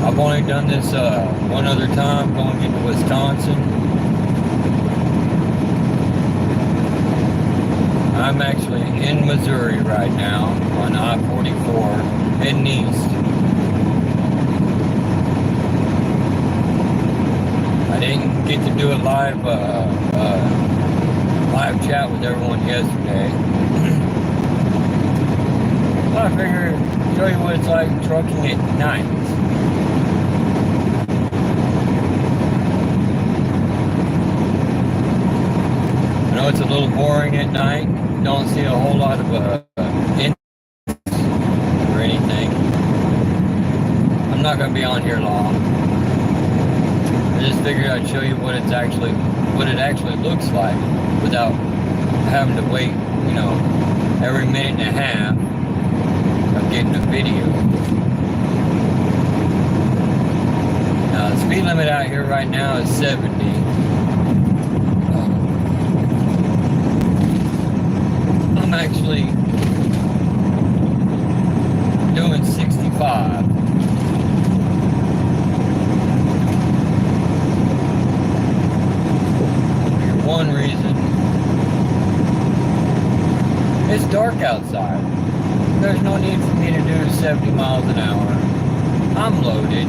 I've only done this one other time going into Wisconsin. I'm actually in Missouri right now on I-44 heading east. I didn't get to do a live chat with everyone yesterday. So I figured show you what it's like trucking at night. I know it's a little boring at night. Don't see a whole lot of or anything. I'm not going to be on here long. I just figured I'd show you what it actually looks like without having to wait, every minute and a half of getting a video. Now the speed limit out here right now is 70. I'm actually doing 65. For one reason, it's dark outside. There's no need for me to do 70 miles an hour. I'm loaded.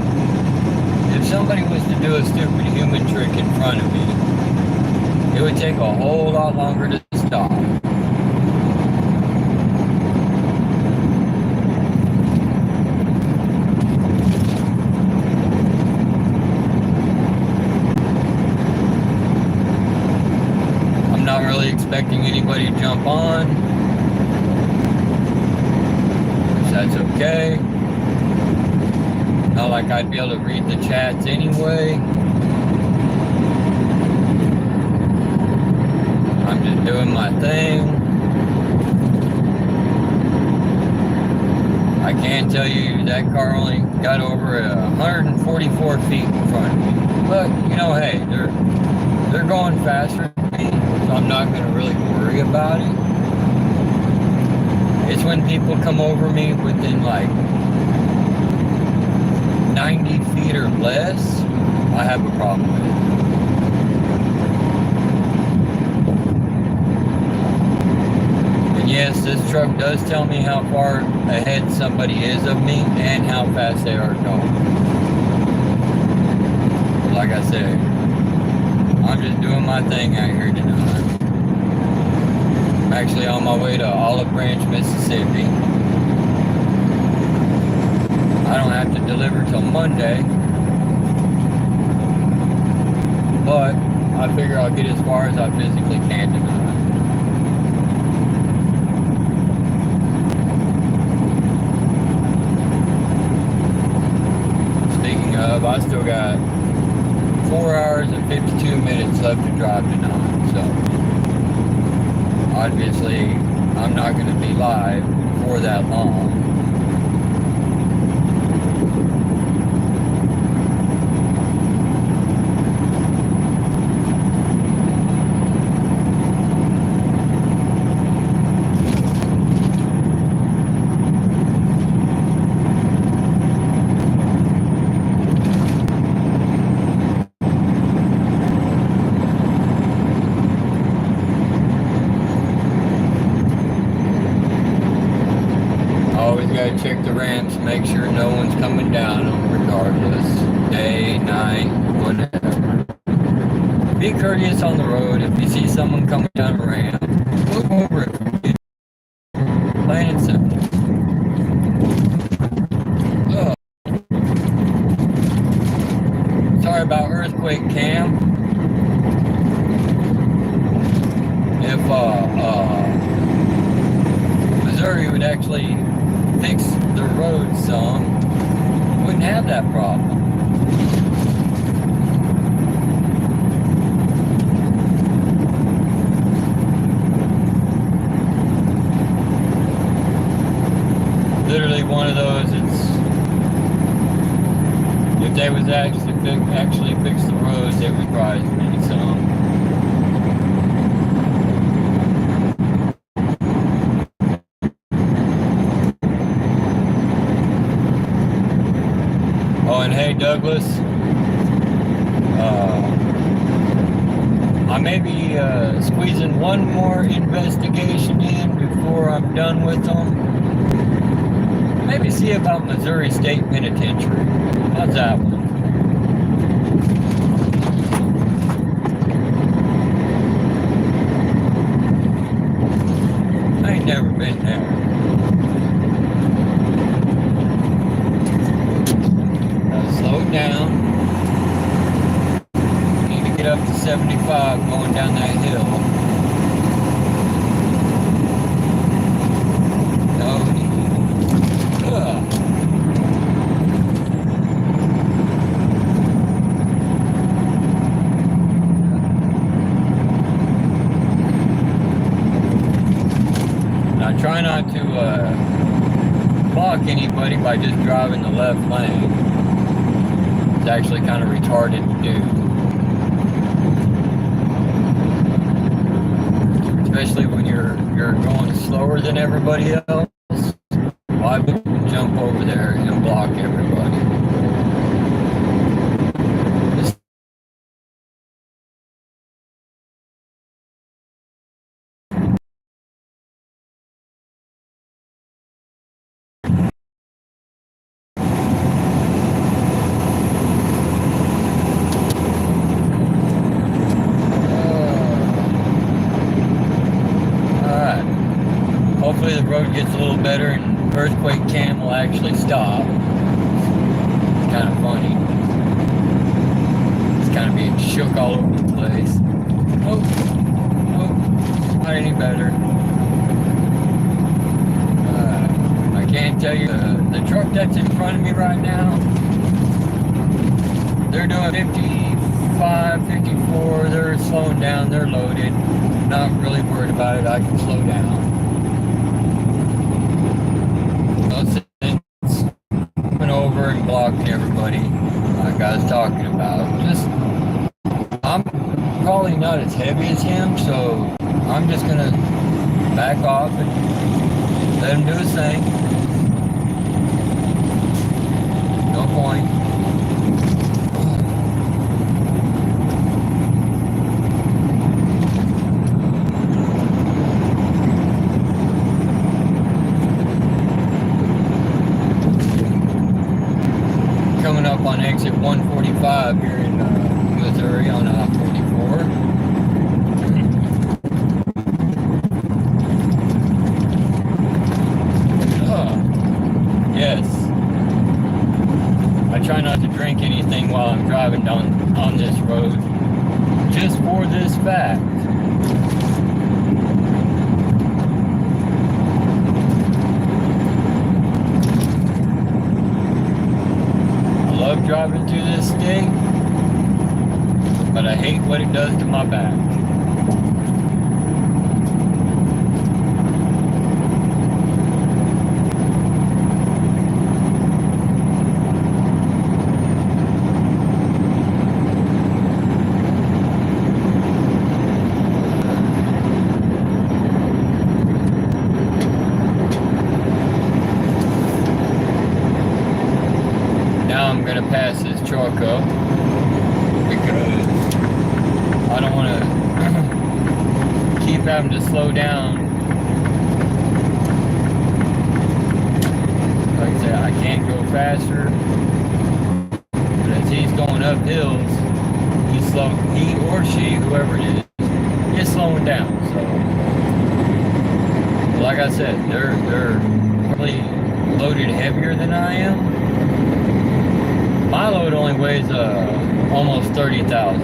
If somebody was to do a stupid human trick in front of me, it would take a whole lot longer to stop. Not really expecting anybody to jump on, which that's okay. Not like I'd be able to read the chats anyway. I'm just doing my thing. I can tell you that car only got over 144 feet in front of me. But, hey, they're going faster than me, so I'm not going to really worry about it. It's when people come over me within like 90 feet or less, I have a problem with it. And yes, this truck does tell me how far ahead somebody is of me and how fast they are going. Like I said, I'm just doing my thing out here tonight. I'm actually on my way to Olive Branch, Mississippi. I don't have to deliver till Monday, but I figure I'll get as far as I physically can tonight. Speaking of, I still got 4 hours and 52 minutes left to drive tonight, so obviously I'm not going to be live for that long. Gotta check the ramps, make sure no one's coming down them regardless. Day, night, whatever. Be courteous on the road. If you see someone coming down a ramp, move over it. Plain and simple. Sorry about earthquake cam. If Missouri would actually fix the road some, wouldn't have that problem. Literally one of those, if they was actually fix the roads, it would probably need some. Oh, and hey, Douglas, I may be squeezing one more investigation in before I'm done with them. Maybe see about Missouri State Penitentiary. How's that one? I ain't never been there. Slow down. Need to get up to 75 going down that hill. Try not to block anybody by just driving the left lane. It's actually kind of retarded to do. Especially when you're going slower than everybody else. Why would you jump over there and block everybody? Hopefully the road gets a little better and earthquake cam will actually stop. It's kind of funny. It's kind of being shook all over the place. Oh, not any better. I can't tell you, the truck that's in front of me right now, they're doing 55, 54, they're slowing down, they're loaded. Not really worried about it, I can slow down. Went over and blocked everybody like I was talking about. I'm probably not as heavy as him, so I'm just gonna back off and let him do his thing. No point. Coming up on exit 145 here in Missouri on I-44. Yes. I try not to drink anything while I'm driving on this road, just for this fact. Driving through this state, but I hate what it does to my back. I'm going to pass this truck up because I don't want to keep having to slow down. Like I said, I can't go faster, but as he's going up hills, he or she, whoever it is slowing down. So, like I said, they're probably loaded heavier than I am. My load only weighs almost 30,000.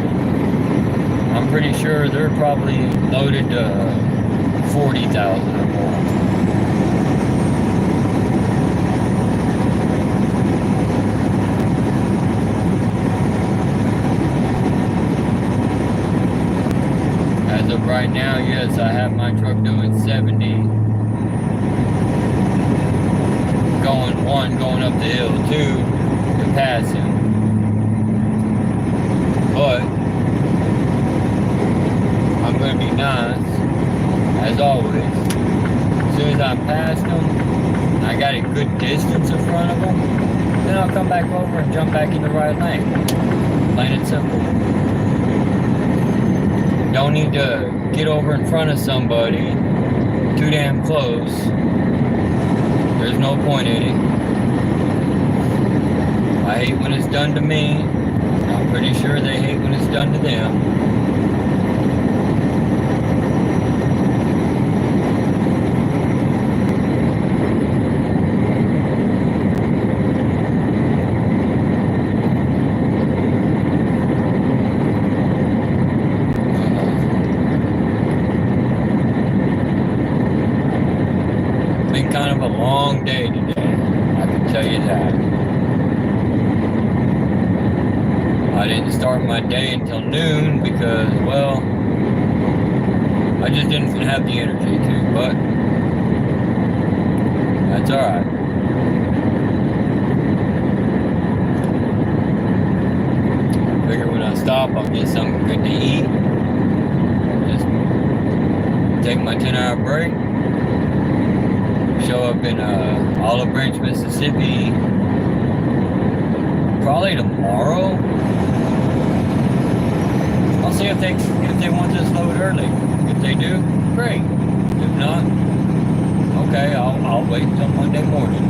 I'm pretty sure they're probably loaded 40,000 or more. As of right now, yes, I have my truck doing 70. Going up the hill, 2. Pass him, but I'm going to be nice as always. As soon as I pass him, I got a good distance in front of him, then I'll come back over and jump back in the right lane. Plain and simple. Don't need to get over in front of somebody too damn close. There's no point in it. I hate when it's done to me. I'm pretty sure they hate when it's done to them. Kind of a long day today, I can tell you that. I didn't start my day until noon because, well, I just didn't have the energy to, but that's alright. Figure when I stop, I'll get something good to eat. Just take my 10-hour break. Show up in Olive Branch, Mississippi, probably tomorrow. I'll see if they want this load early. If they do, great. If not, okay, I'll wait until Monday morning.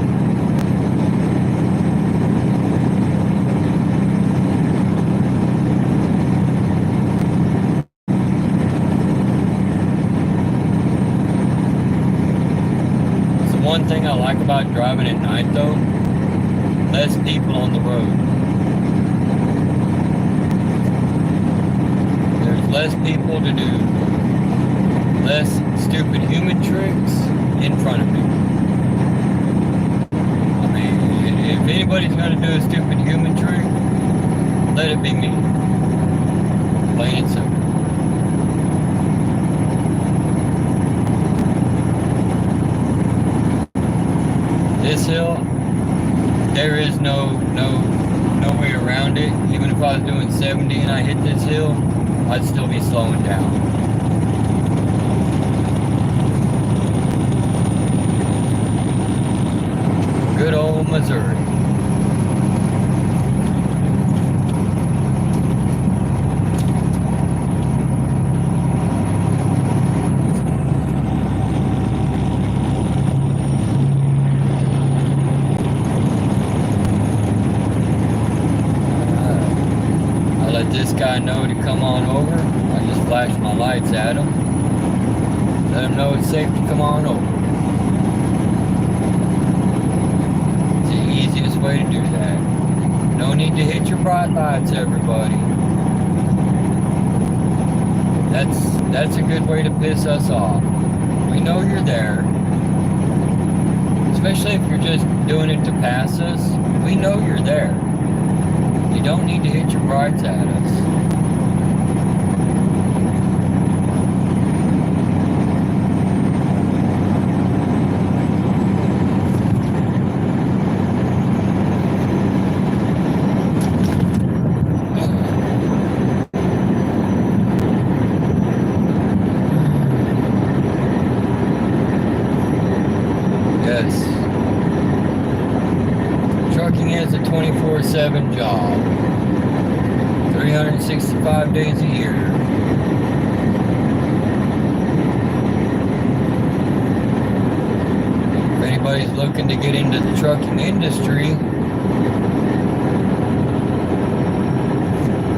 One thing I like about driving at night though, less people on the road. There's less people to do less stupid human tricks in front of me. I mean, if anybody's gonna do a stupid human trick, let it be me. Plain and simple. This hill, there is no way around it. Even if I was doing 70 and I hit this hill, I'd still be slowing down. Good old Missouri. This guy know to come on over. I just flash my lights at him. Let him know it's safe to come on over. It's the easiest way to do that. No need to hit your bright lights, everybody. That's a good way to piss us off. We know you're there. Especially if you're just doing it to pass us. We know you're there. You don't need to hit your brights at us. Yes. Trucking is a 24/7 job. 365 days a year. If anybody's looking to get into the trucking industry,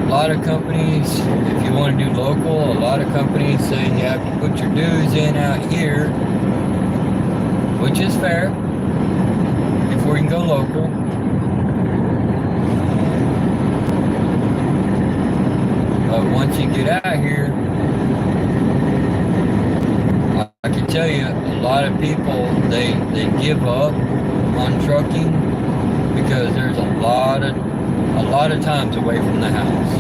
a lot of companies, if you want to do local, a lot of companies say you have to put your dues in out here, which is fair, before you can go local. But once you get out here, I can tell you, a lot of people, they give up on trucking because there's a lot of times away from the house.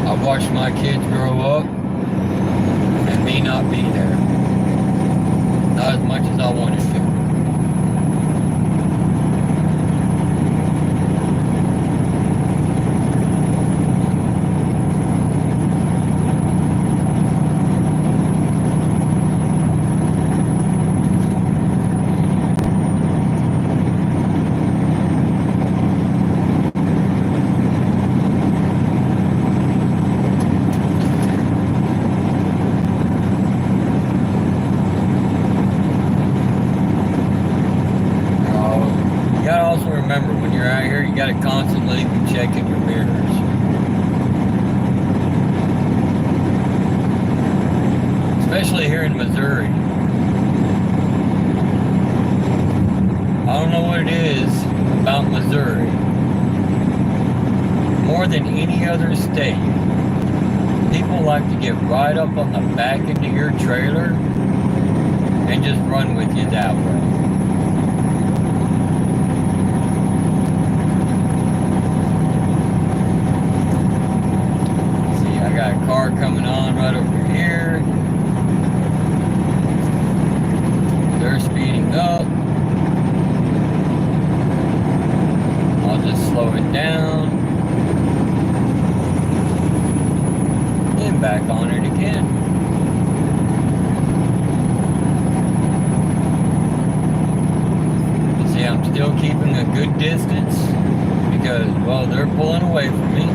I've watched my kids grow up and me not be there. Not as much as I wanted to. remember, when you're out here, you got to constantly be checking your mirrors. Especially here in Missouri. I don't know what it is about Missouri. More than any other state, people like to get right up on the back end of your trailer and just run with you that way. See, I got a car coming on right over here. They're speeding up. I'll just slow it down. And back on it again. You see, I'm still keeping a good distance because, well, they're pulling away from me.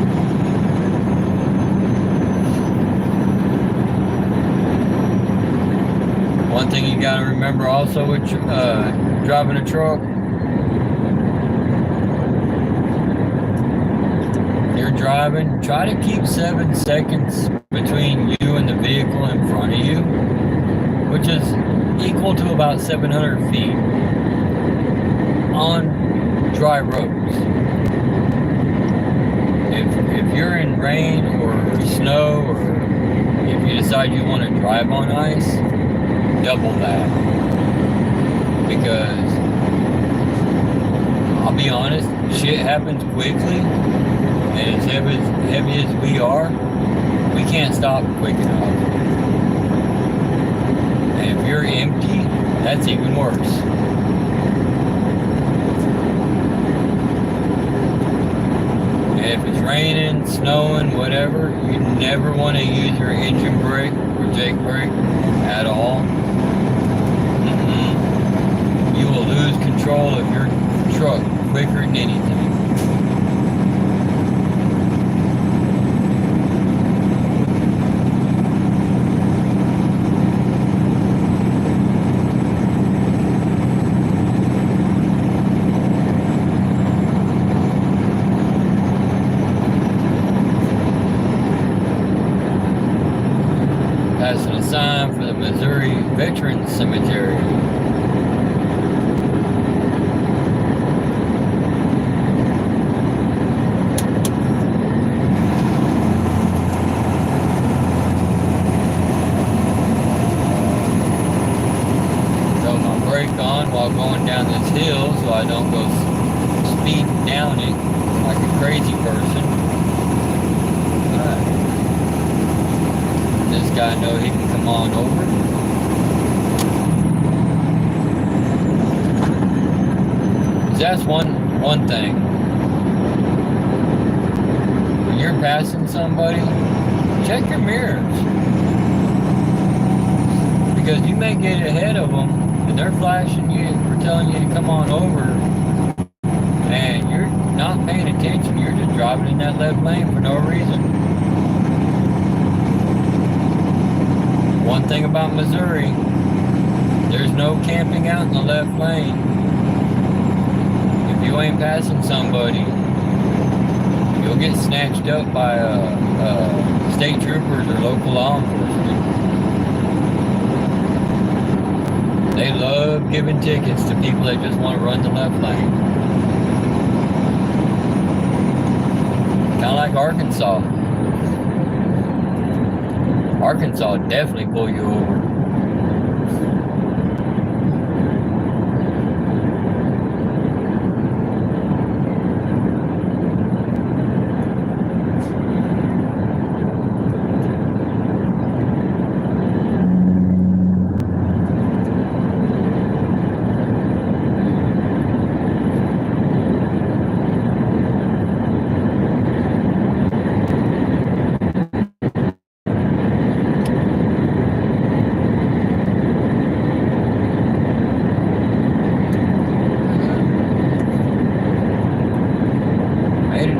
One thing you got to remember also with driving a truck, when you're driving, try to keep 7 seconds between you and the vehicle in front of you, which is equal to about 700 feet on dry roads. If you're in rain or snow, or if you decide you want to drive on ice, double that. Because I'll be honest, shit happens quickly, and as heavy as we are, we can't stop quick enough. And if you're empty, that's even worse. And if it's raining, snowing, whatever, you never want to use your engine brake or jake brake at all. You will lose control of your truck quicker than anything. Passing a sign for the Missouri Veterans Cemetery. Throw my brake on while going down this hill so I don't go speeding down it like a crazy person. This guy know he can come on over. That's one thing. When you're passing somebody, check your mirrors. Because you may get ahead of them and they're flashing you or telling you to come on over, and you're not paying attention. You're just driving in that left lane for no reason. One thing about Missouri, there's no camping out in the left lane. If you ain't passing somebody, you'll get snatched up by state troopers or local law enforcement. They love giving tickets to people that just want to run the left lane. Kind of like Arkansas. Arkansas definitely pull you over.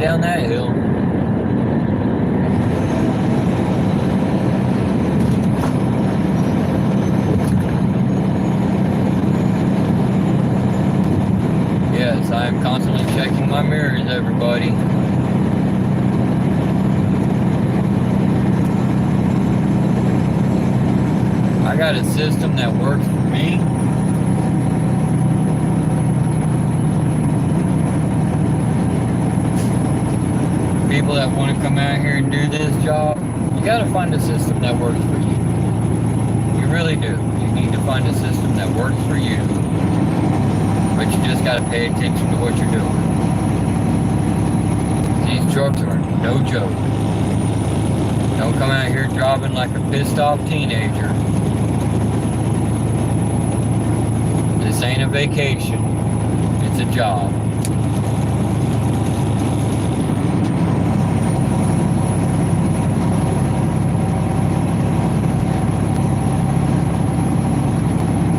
Down that hill. Yeah, Yes, I am constantly checking my mirrors, everybody. I got a system that works for me. People that want to come out here and do this job, you got to find a system that works for you. You really do. You need to find a system that works for you. But you just got to pay attention to what you're doing. These trucks are no joke. Don't come out here driving like a pissed off teenager. This ain't a vacation. It's a job.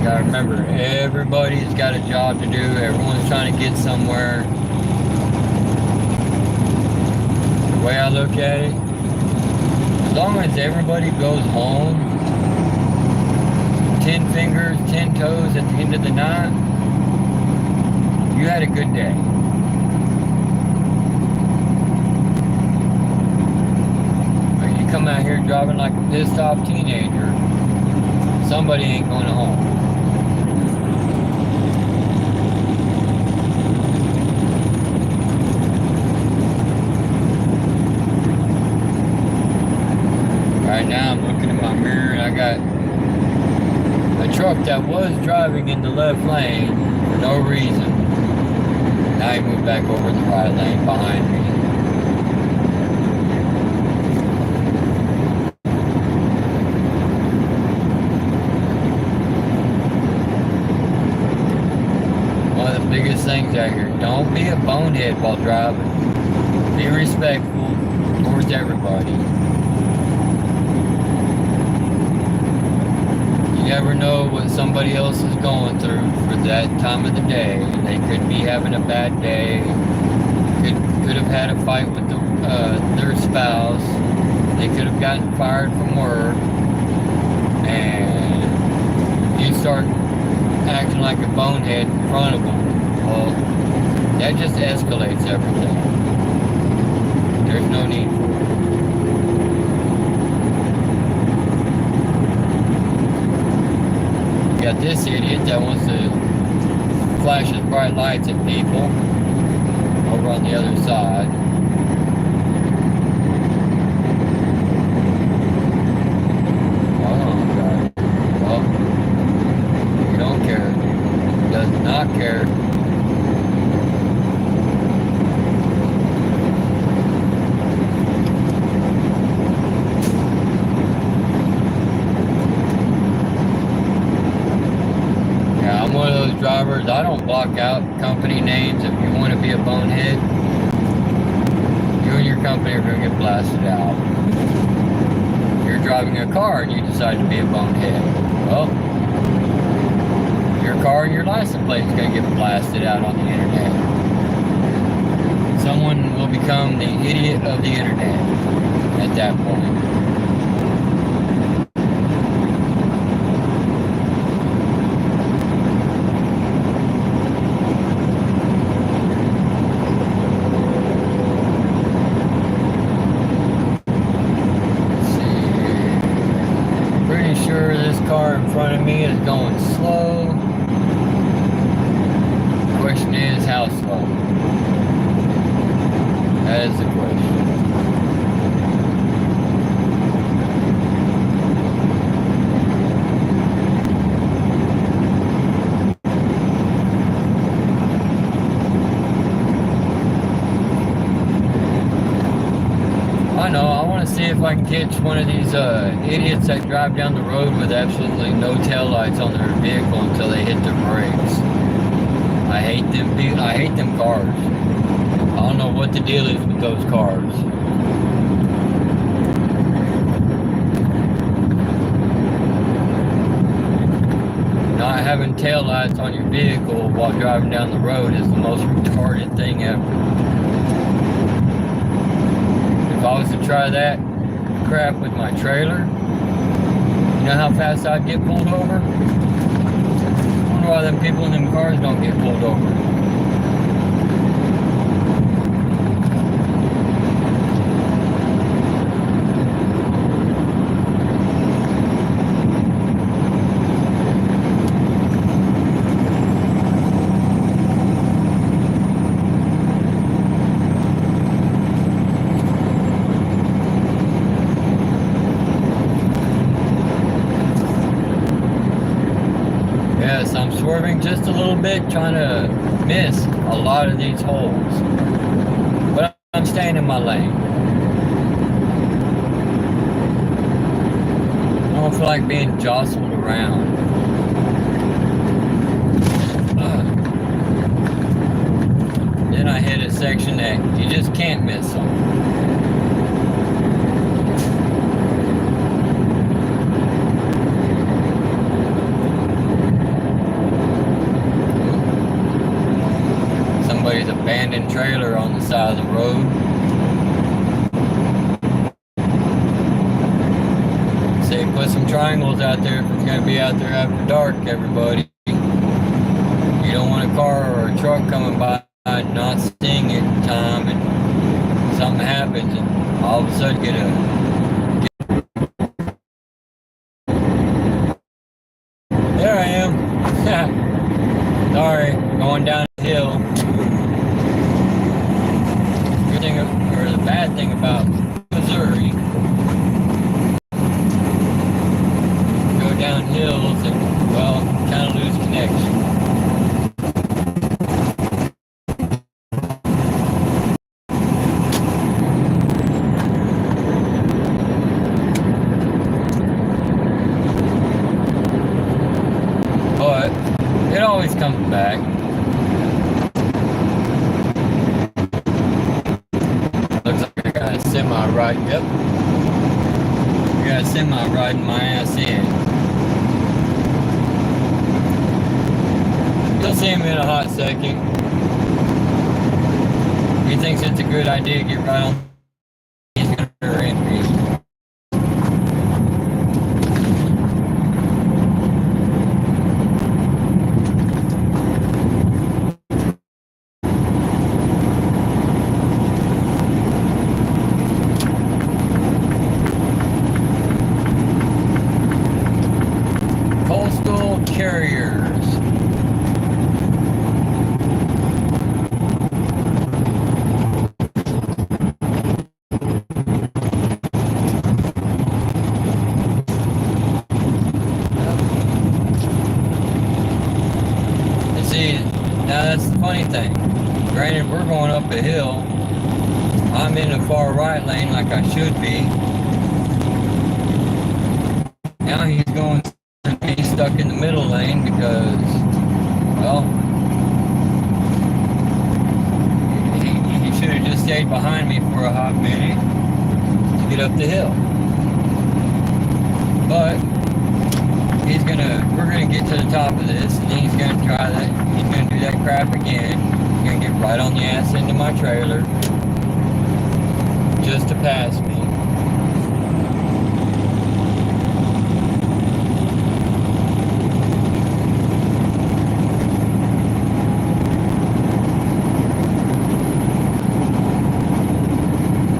Gotta remember, everybody's got a job to do. Everyone's trying to get somewhere. The way I look at it, as long as everybody goes home 10 fingers, 10 toes at the end of the night, you had a good day. But you come out here driving like a pissed off teenager, somebody ain't going home. Right now I'm looking in my mirror and I got a truck that was driving in the left lane for no reason. Now he moved back over the right lane behind me. One of the biggest things out here, don't be a bonehead while driving. Be respectful towards everybody. You never know what somebody else is going through for that time of the day. They could be having a bad day. Could have had a fight with their spouse. They could have gotten fired from work. And you start acting like a bonehead in front of them. Well, that just escalates everything. There's no need for it. Got this idiot that wants to flash his bright lights at people over on the other side. Oh, God. Well, he don't care. He does not care. Drivers, I don't block out company names. If you want to be a bonehead, you and your company are going to get blasted out. You're driving a car and you decide to be a bonehead. Well, your car and your license plate is going to get blasted out on the internet. Someone will become the idiot of the internet at that point. Car in front of me is going slow. The question is, how slow? That is the question. I know, I want to see if I can catch one of these idiots that drive down the road with absolutely no taillights on their vehicle until they hit their brakes. I hate them cars. I don't know what the deal is with those cars. Not having taillights on your vehicle while driving down the road is the most retarded thing ever. If I was to try that crap with my trailer, you know how fast I'd get pulled over? I wonder why them people in them cars don't get pulled over. swerving just a little bit, trying to miss a lot of these holes. But I'm staying in my lane. I don't feel like being jostled around. Then I hit a section that you just can't miss on. Somebody's abandoned trailer on the side of the road. Say put some triangles out there if it's going to be out there after dark, everybody. You don't want a car or a truck coming by not seeing it in time, and something happens and all of a sudden get there I am. Sorry, going down the hill. Good thing, or the bad thing about Missouri, go down hills and, well, kind of lose connection. But it always comes back. Looks like I got a semi right. Yep. I got a semi riding my ass in. You'll see him in a hot second. He thinks it's a good idea to get right on. He's gonna rear end me. Coastal carriers. And see, now that's the funny thing. Granted, we're going up a hill. I'm in the far right lane like I should be. Now he's going to be stuck in the middle lane because, well, he should have just stayed behind me for a hot minute to get up the hill. But we're gonna get to the top of this, and then he's gonna try that. He's gonna do that crap again. He's gonna get right on the ass into my trailer just to pass me.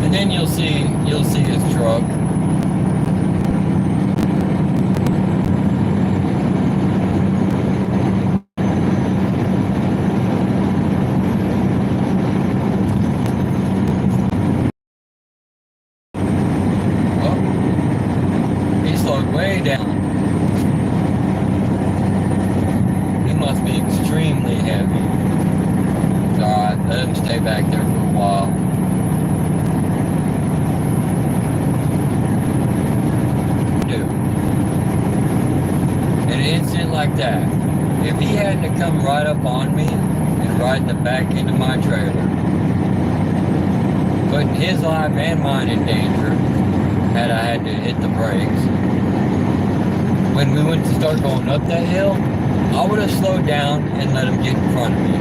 And then you'll see his truck. Way down. He must be extremely heavy. Alright, let him stay back there for a while. Dude. In an incident like that, if he hadn't have come right up on me and right in the back into my trailer, putting his life and mine in danger, had I had to hit the brakes. When we went to start going up that hill, I would have slowed down and let him get in front of me.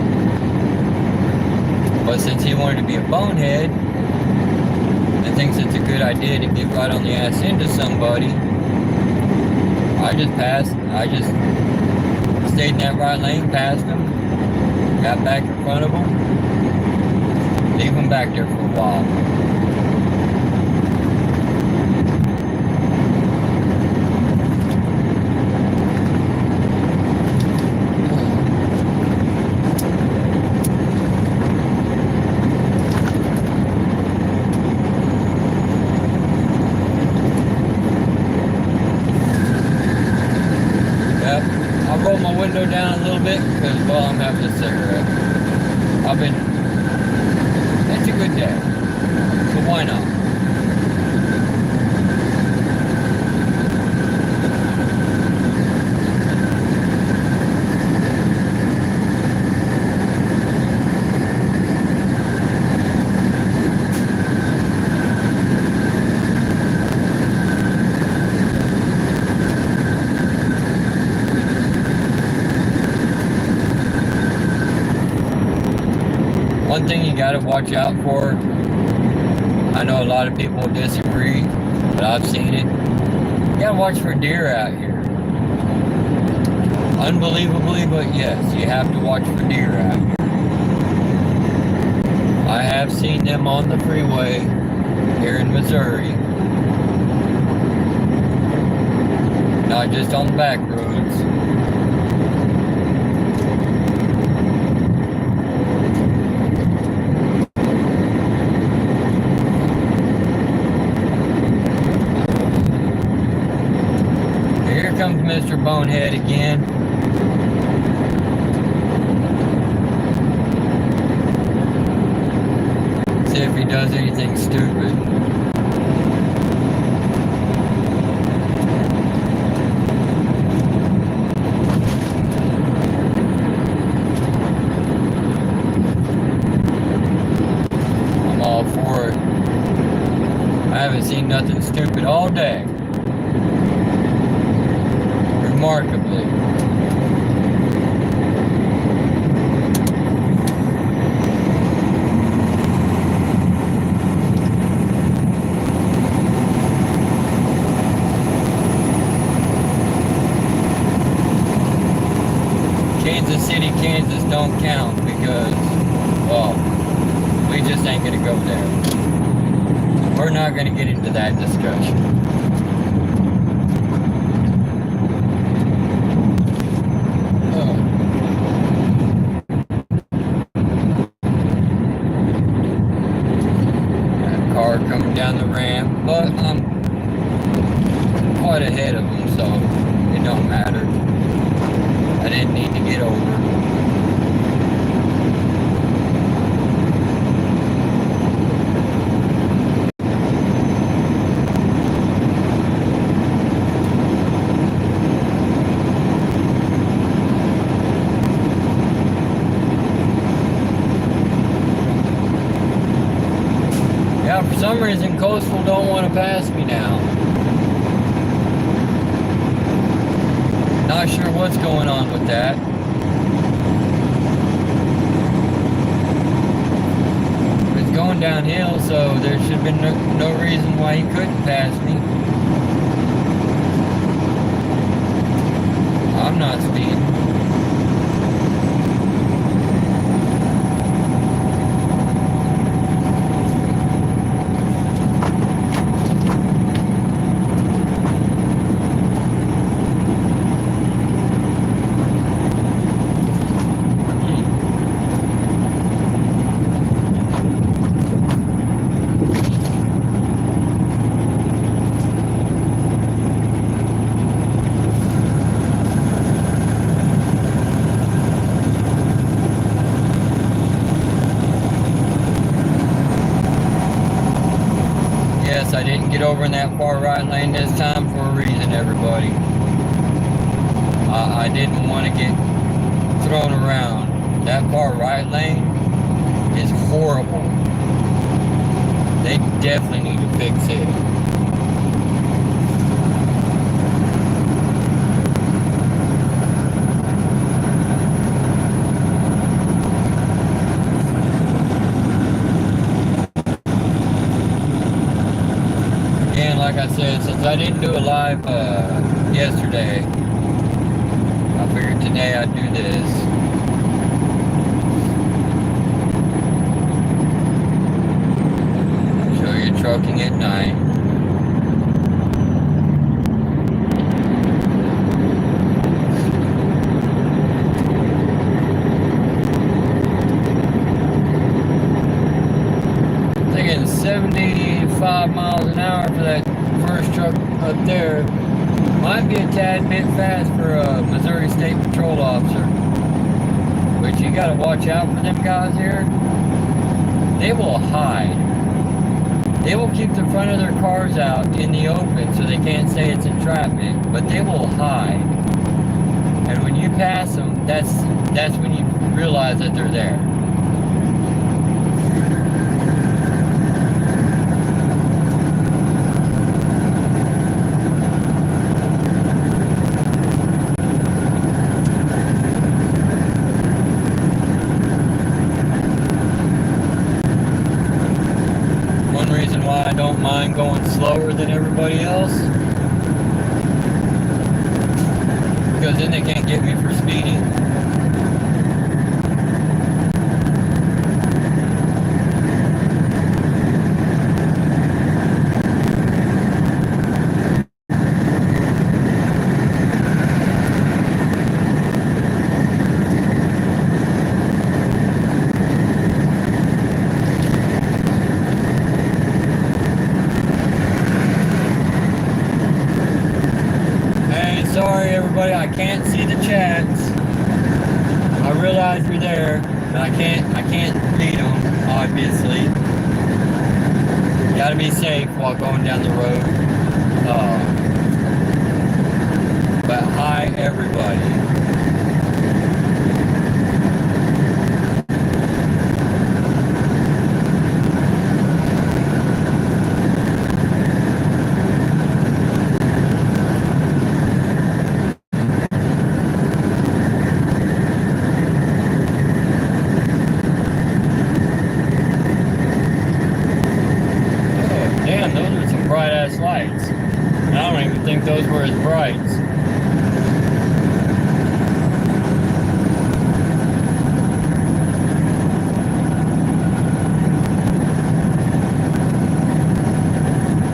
But since he wanted to be a bonehead and thinks it's a good idea to get right on the ass into somebody, I just stayed in that right lane, passed him, got back in front of him, leave him back there for a while. Roll my window down a little because while I'm having a cigarette, it's a good day. So why not? One thing you gotta watch out for, I know a lot of people disagree, but I've seen it. You gotta watch for deer out here. Unbelievably, but yes, you have to watch for deer out here. I have seen them on the freeway here in Missouri. Not just on the back roads. Comes Mr. Bonehead again. See if he does anything stupid. I'm all for it. I haven't seen nothing stupid all day. Remarkably. Kansas City, Kansas don't count because, well, we just ain't gonna go there. We're not gonna get into that discussion. Coming down the ramp, but I'm quite ahead of them, so it don't matter. I didn't need to get over. For some reason, Coastal don't want to pass me now. Not sure what's going on with that. It's going downhill, so there should have been no reason why he couldn't pass me. I'm not speeding. I didn't get over in that far right lane this time for a reason, everybody. I didn't want to get thrown around. That far right lane is horrible. They definitely need to fix it. Like I said, since I didn't do a live yesterday, I figured today I'd do this. Show you trucking at night. Thinking 75 miles an hour for that first truck up there. Might be a tad bit fast for a Missouri State Patrol officer. which you gotta watch out for them guys here. They will hide. They will keep the front of their cars out in the open so they can't say it's entrapment, but they will hide. And when you pass them, that's when you realize that they're there. One reason why I don't mind going slower than everybody else, because then they can't get me for speeding. Sorry everybody, I can't see the chats. I realize you're there, but I can't read them, obviously. Gotta be safe while going down the road. But hi everybody. Lights. I don't even think those were as bright.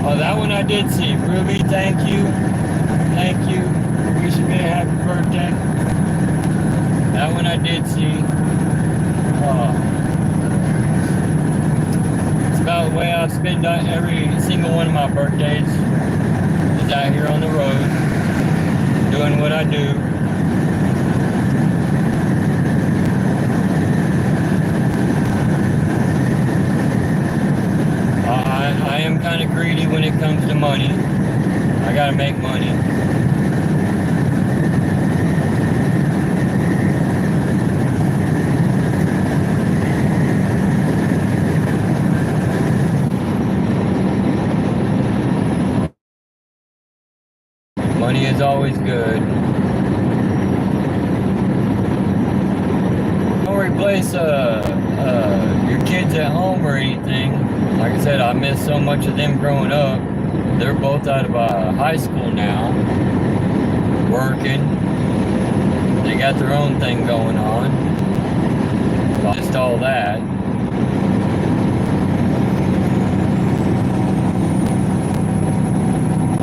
Oh, that one I did see. Ruby, thank you. Thank you for wishing me a happy birthday. That one I did see. About the way I've spent every single one of my birthdays is out here on the road doing what I do. I am kind of greedy when it comes to money. I gotta make money. Money is always good. Don't replace your kids at home or anything. Like I said, I miss so much of them growing up. They're both out of high school now, working. They got their own thing going on. Just all that.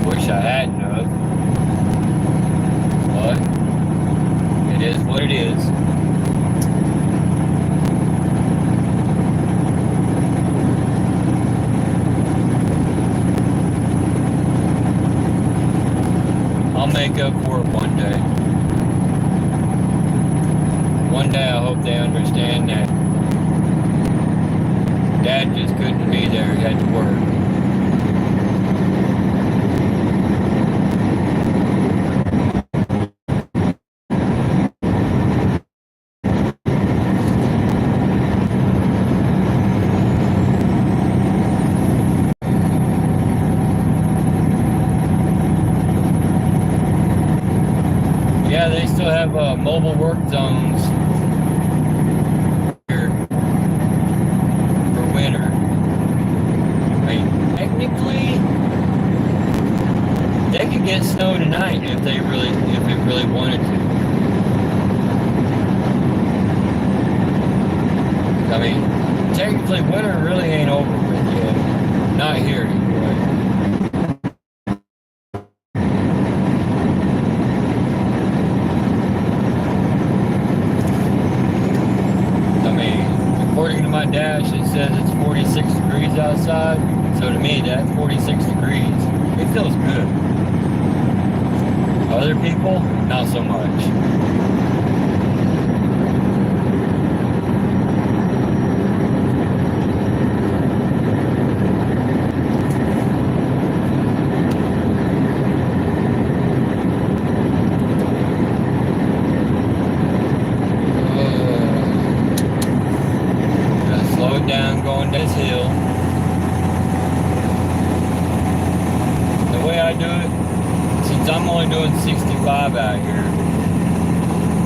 Wish I hadn't of. But it is what it is. I'll make up for it one day. One day I hope they understand that Dad just couldn't be there, he had to work. Yeah, they still have mobile work zones here for winter. I mean, technically, they could get snow tonight if it really wanted to. I mean, technically, winter really ain't over with yet. Not here anyway. According to my dash, it says it's 46 degrees outside. So to me, that's 46 degrees. It feels good. Other people, not so much. down, going this hill. The way I do it, since I'm only doing 65 out here,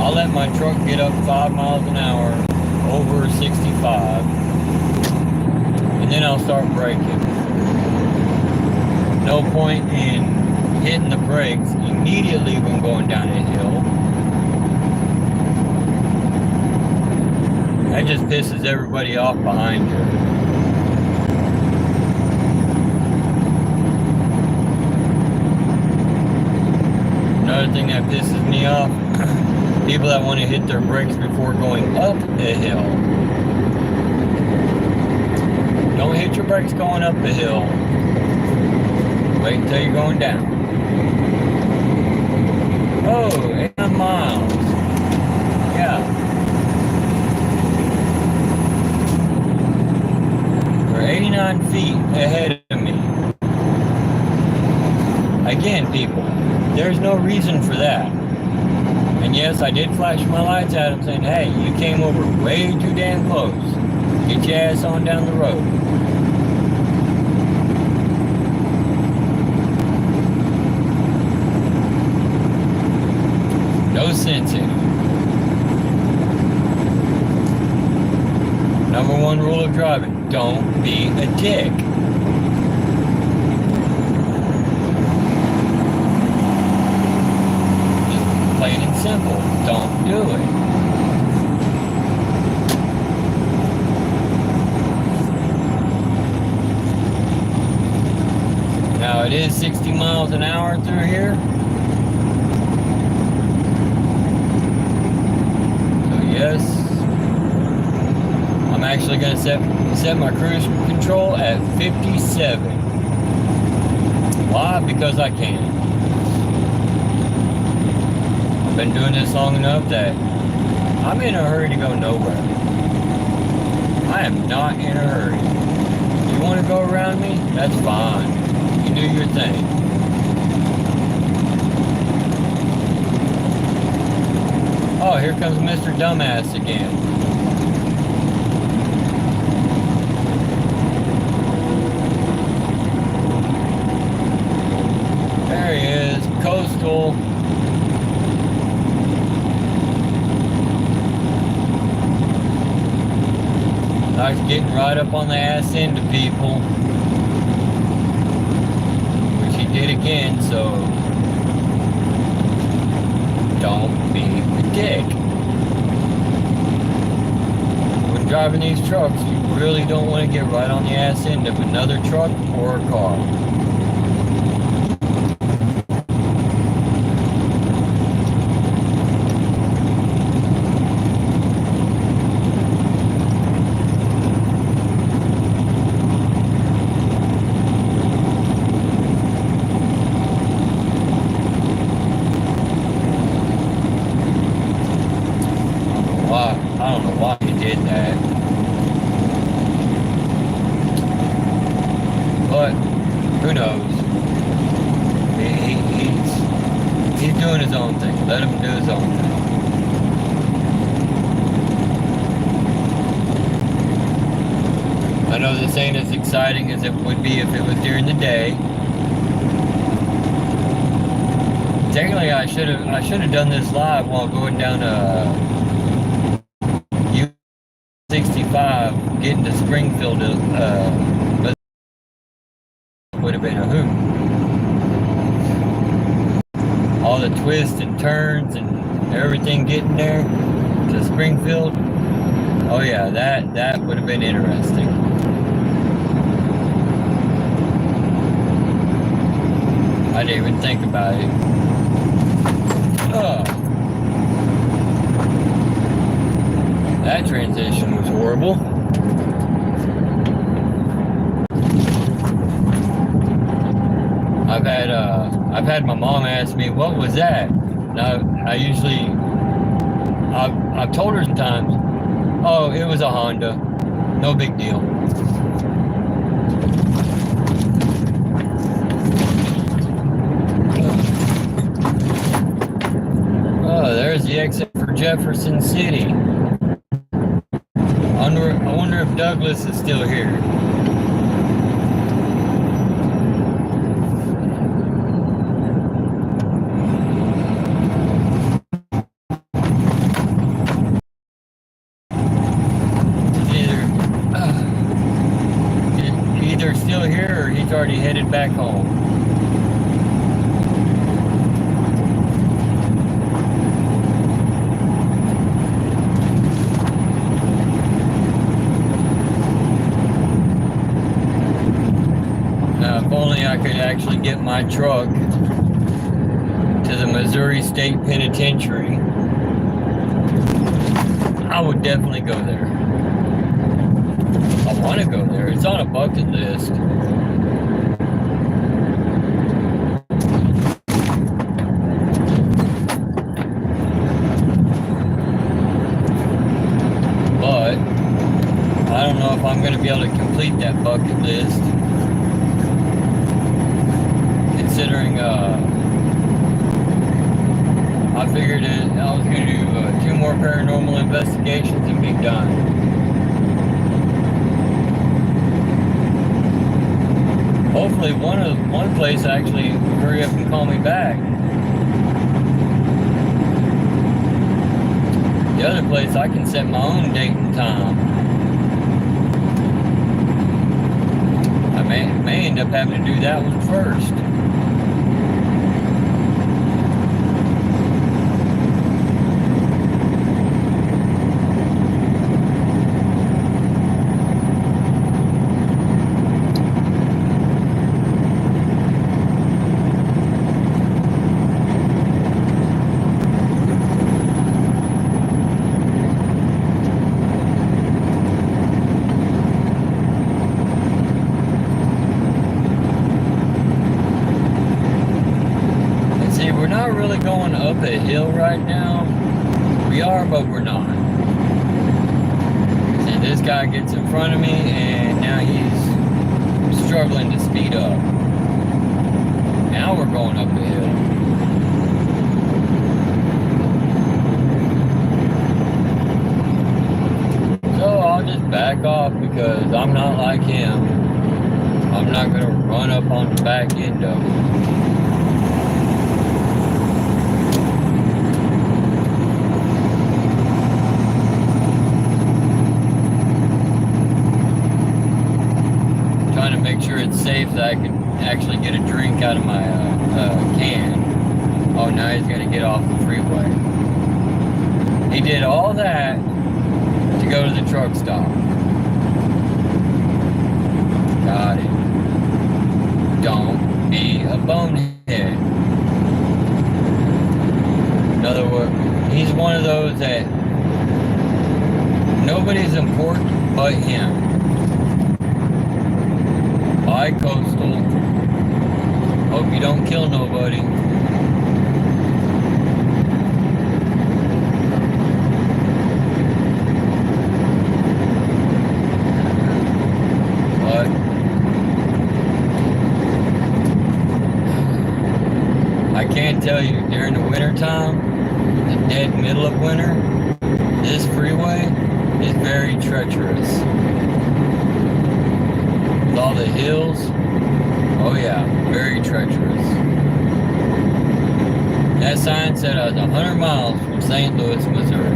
I'll let my truck get up 5 miles an hour over 65, and then I'll start braking. No point in hitting the brakes immediately when going down a hill. That just pisses everybody off behind you. Another thing that pisses me off, people that want to hit their brakes before going up a hill. Don't hit your brakes going up the hill. Wait until you're going down. Oh, 8 miles. Yeah. We're 89 feet ahead of me. Again, people, there's no reason for that. And yes, I did flash my lights at him saying, hey, you came over way too damn close. Get your ass on down the road. No sense in it. Number one rule of driving, don't be a dick. Just plain and simple, don't do it. Now it is 60 miles an hour through here. Yes, I'm actually going to set my cruise control at 57. Why? Because I can. I've been doing this long enough that I'm in a hurry to go nowhere. I am not in a hurry. You want to go around me? That's fine. You do your thing. Oh, here comes Mr. Dumbass again. There he is, coastal. Likes getting right up on the ass end of people. Which he did again, so don't be a dick. When driving these trucks, you really don't want to get right on the ass end of another truck or a car. I don't know why he did that. But who knows? He's doing his own thing. Let him do his own thing. I know this ain't as exciting as it would be if it was during the day. Technically, I should have done this live while going down 65, getting to Springfield. Would have been a hoot. All the twists and turns and everything getting there to Springfield. Oh yeah, that would have been interesting. I didn't even think about it. Oh. That transition was horrible. I've had my mom ask me, what was that? Now, I've told her sometimes, oh, it was a Honda. No big deal. Oh, there's the exit for Jefferson City. I wonder if Douglas is still here. Either still here or he's already headed back home. If only I could actually get my truck to the Missouri State Penitentiary, I would definitely go there. I want to go there. It's on a bucket list. But I don't know if I'm going to be able to complete that bucket list, considering I figured I was going to do 2 more paranormal investigations and be done. Hopefully one place actually hurry up and call me back. The other place I can set my own date and time. I may end up having to do that one first. Going up a hill right now. We are, but we're not. See, this guy gets in front of me and now he's struggling to speed up. Now we're going up a hill. So I'll just back off because I'm not like him. I'm not going to run up on the back end of it. Make sure it's safe so I can actually get a drink out of my can. Oh, now he's going to get off the freeway. He did all that to go to the truck stop. Got it. Don't be a bonehead. In other words, he's one of those that nobody's important but him. Bye, Coastal. Hope you don't kill nobody. But I can tell you, during the winter time, the dead middle of winter, this freeway is very treacherous. With all the hills, oh yeah, very treacherous. That sign said I was 100 miles from St. Louis, Missouri.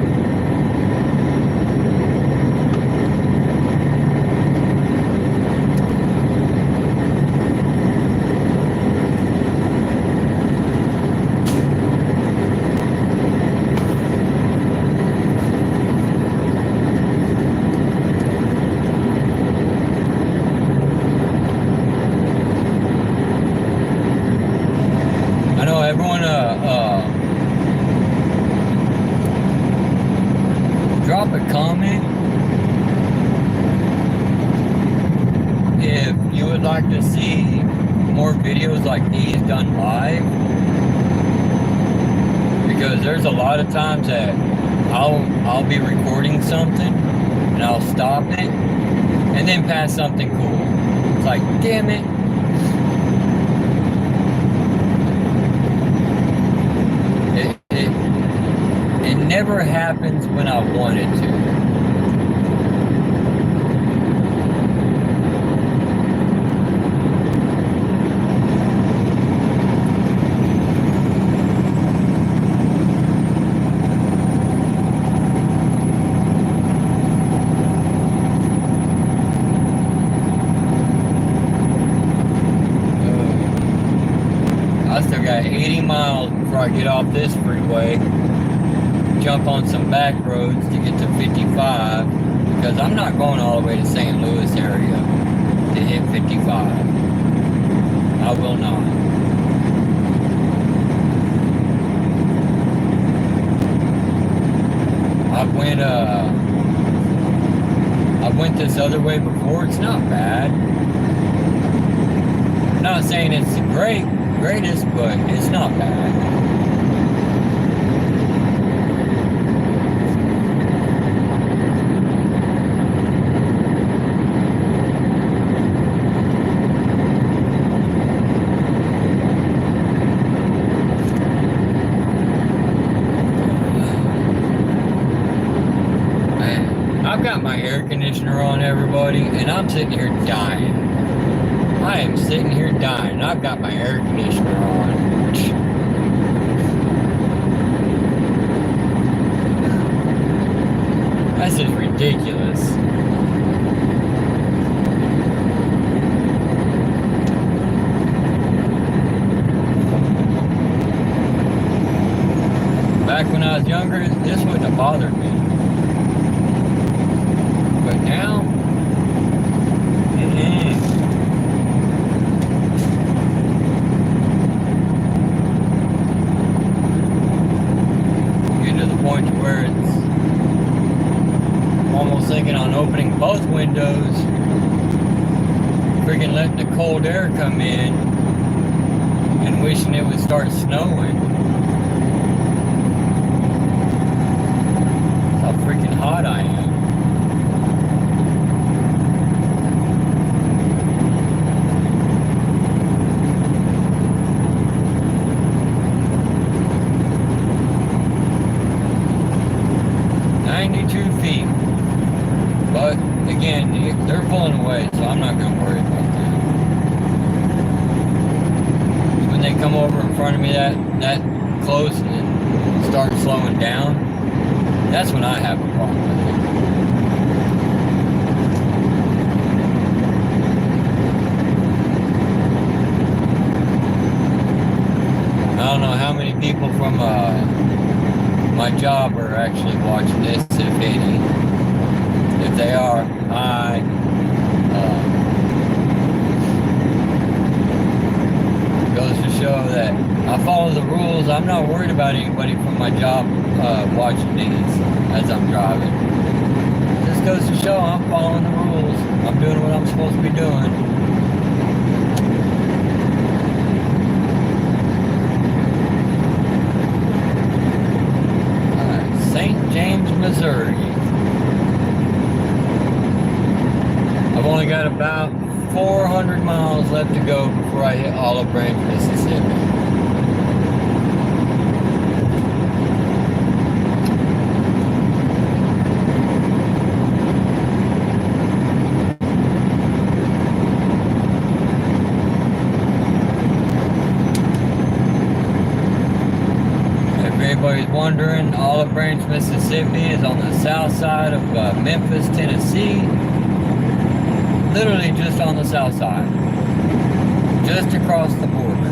Drop a comment if you would like to see more videos like these done live, because there's a lot of times that I'll be recording something and I'll stop it and then pass something cool. It's like, damn it. It never happens when I want it to. miles before I get off this freeway, jump on some back roads to get to 55, because I'm not going all the way to St. Louis area to hit 55. I will not. I went this other way before. It's not bad. I'm not saying it's the greatest, but it's not bad. I've got my air conditioner on, everybody, and I'm sitting here dying. I am sitting here dying. I've got my air conditioner on. This is ridiculous. Back when I was younger, this wouldn't have bothered me. But now, getting to the point where it's almost thinking on opening both windows, freaking letting the cold air come in, and wishing it would start snowing. How freaking hot I am. But again, they're pulling away, so I'm not going to worry about that. When they come over in front of me that close and then start slowing down, that's when I have a problem with it. I don't know how many people from my job are actually watching this, if any. If they are, hi. Goes to show that I follow the rules. I'm not worried about anybody from my job watching these as I'm driving. This goes to show I'm following the rules. I'm doing what I'm supposed to be doing. St. James, Missouri. I've only got about 400 miles left to go before I hit Olive Branch, Mississippi. If anybody's wondering, Olive Branch, Mississippi is on the south side of Memphis, Tennessee. Literally just on the south side. Just across the border.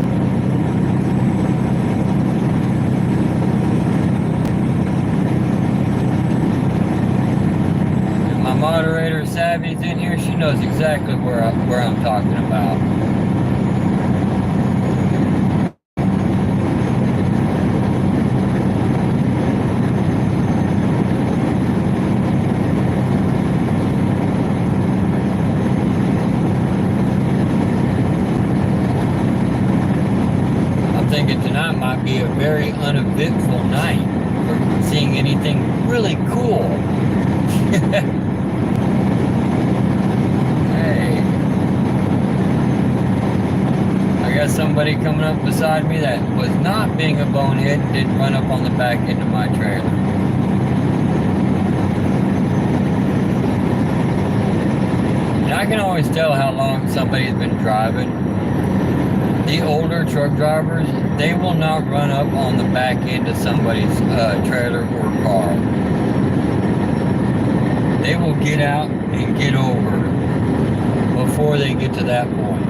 If my moderator Savvy's in here, she knows exactly where I'm talking about. Tonight might be a very uneventful night for seeing anything really cool. Hey. I got somebody coming up beside me that was not being a bonehead and didn't run up on the back end of my trailer. And I can always tell how long somebody's been driving. The older truck drivers, they will not run up on the back end of somebody's trailer or car. They will get out and get over before they get to that point.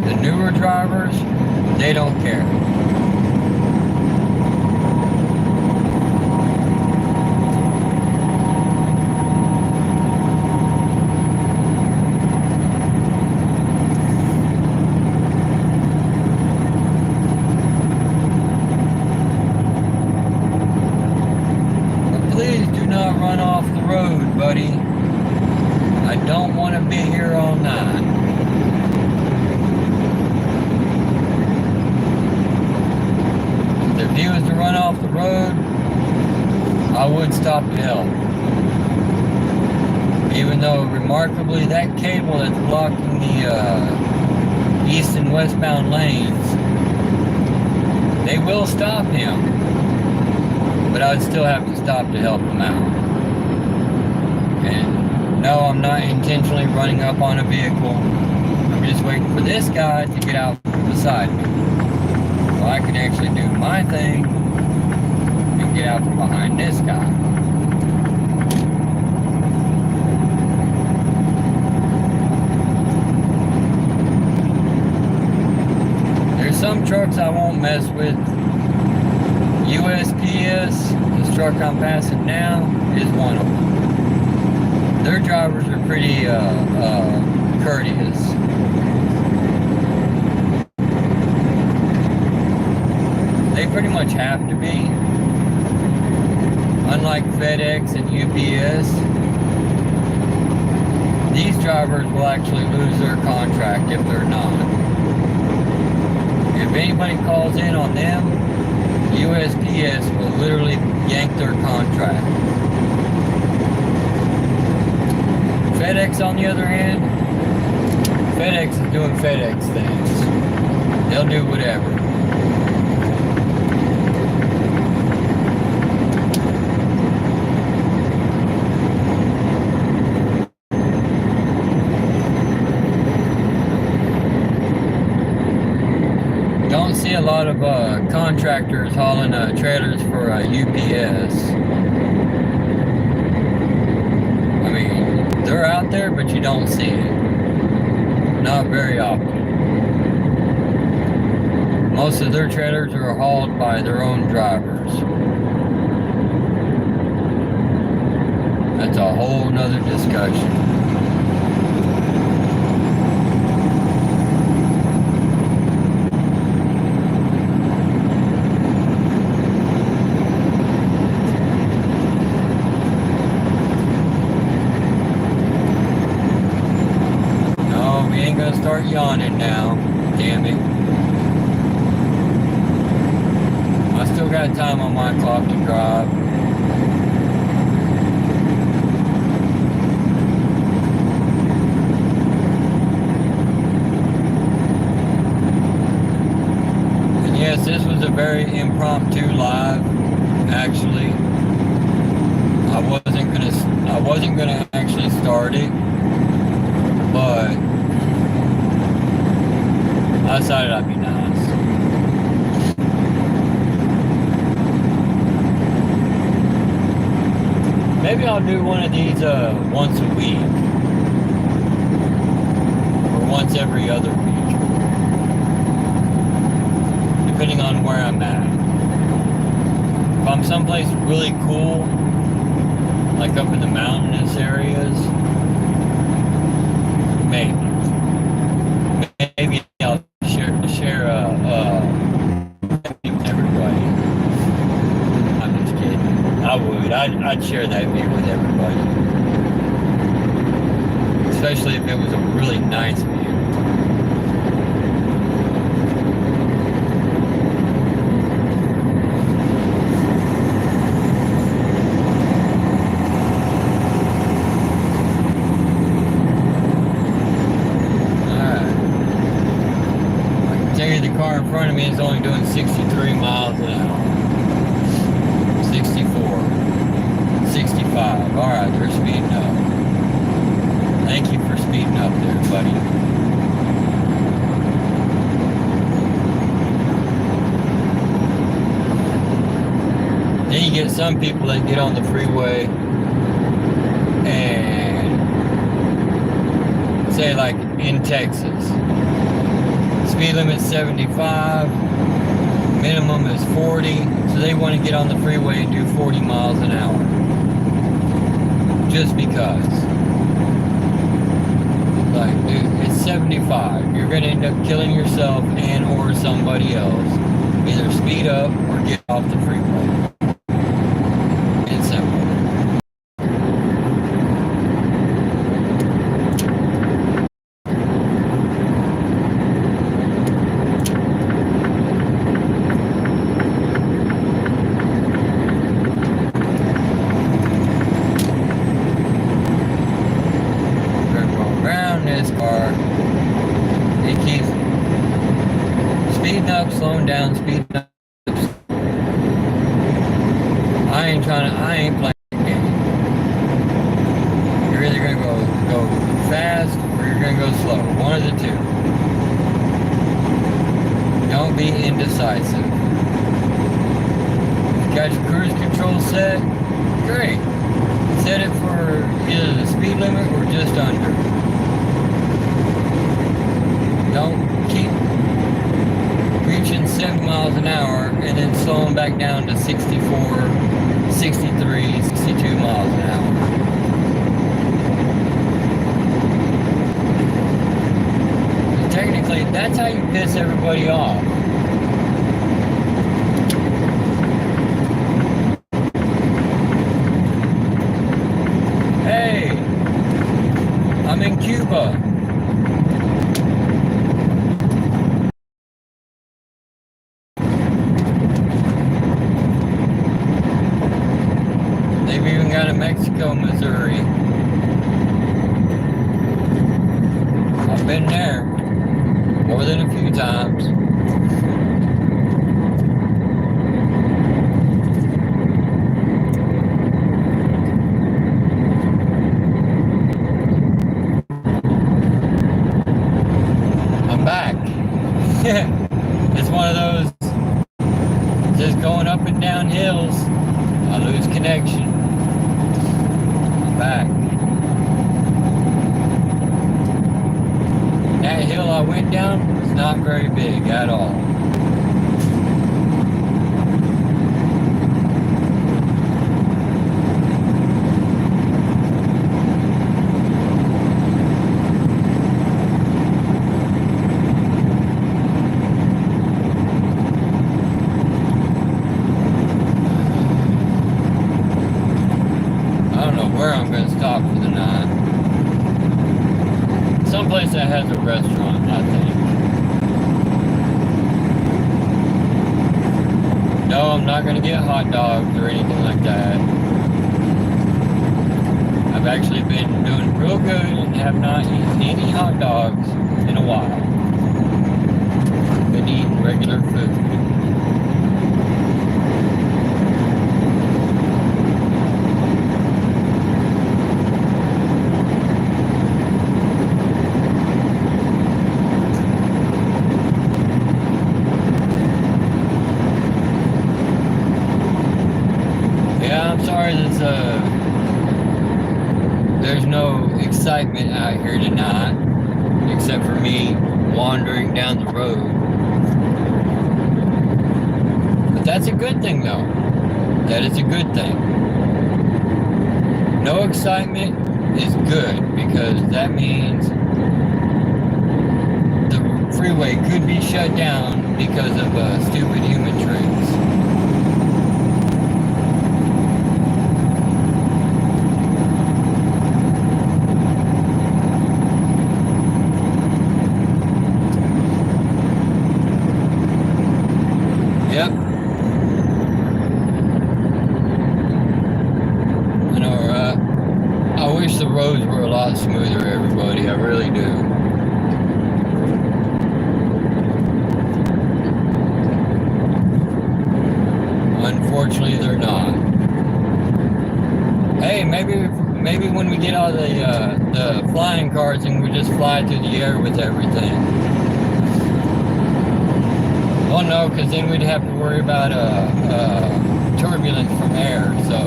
The the newer drivers, they don't care. Please do not run off the road, buddy. I don't want to be here all night. If he was to run off the road, I would stop to help. Even though, remarkably, that cable that's blocking the east and westbound lanes, they will stop him. But I would still have to stop to help him out. And no, I'm not intentionally running up on a vehicle. I'm just waiting for this guy to get out beside me, so I can actually do my thing and get out from behind this guy. There's some trucks I won't mess with. USPS, this truck I'm passing now, is one of them. Their drivers are pretty courteous. They pretty much have to be. Unlike FedEx and UPS, these drivers will actually lose their contract if they're not. If anybody calls in on them, USPS will literally yank their contract. FedEx, on the other hand, FedEx is doing FedEx things. They'll do whatever. Don't see a lot of contractors hauling trailers for UPS. I mean, they're out there, but you don't see it. Not very often. Most of their trailers are hauled by their own drivers. That's a whole nother discussion. Start yawning now, damn it. I still got time on my clock to drive. And yes, this was a very impromptu live, actually. I wasn't gonna actually start it, but I decided I'd be nice. Maybe I'll do one of these once a week. Or once every other week. Depending on where I'm at. If I'm someplace really cool, like up in the mountainous areas, maybe I'll share with everybody. I'm just kidding. I would. I'd share that view with everybody. Especially if it was a really nice view. The car in front of me is only doing 63 miles an hour. 64. 65. Alright, they're speeding up. Thank you for speeding up there, buddy. Then you get some people that get on the freeway and say, like in Texas, Speed limit's 75. Minimum is 40. So they want to get on the freeway and do 40 miles an hour. Just because. Like, dude, it's 75. You're going to end up killing yourself and or somebody else. Either speed up or get off the freeway. It's simple. Slowing down, speeding up. I ain't playing the game. You're either gonna go fast or you're gonna go slow. One of the two. Don't be indecisive. You got your cruise control set? Great. Set it for either the speed limit or just under. Don't keep reaching 7 miles an hour and then slowing back down to 64, 63, 62 miles an hour. And technically, that's how you piss everybody off. Hey, I'm in Cuba. Mexico, Missouri. I've been there more than a few times. I'm back. It's one of those just going up and down hills. I lose connection. Back. That hill I went down is not very big at all. I'm going to stop for the night. Someplace that has a restaurant, I think. No, I'm not going to get hot dogs or anything like that. I've actually been doing real good and have not eaten any hot dogs in a while. Been eating regular food. There's no excitement out here tonight, except for me wandering down the road. But that's a good thing, though. That is a good thing. No excitement is good, because that means the freeway could be shut down because of stupid human tricks. Yep. I know, right? I wish the roads were a lot smoother, everybody. I really do. Unfortunately, they're not. Hey, maybe when we get all the flying cars and we just fly through the air with everything. Well, no, because then we'd have to worry about turbulence from air, so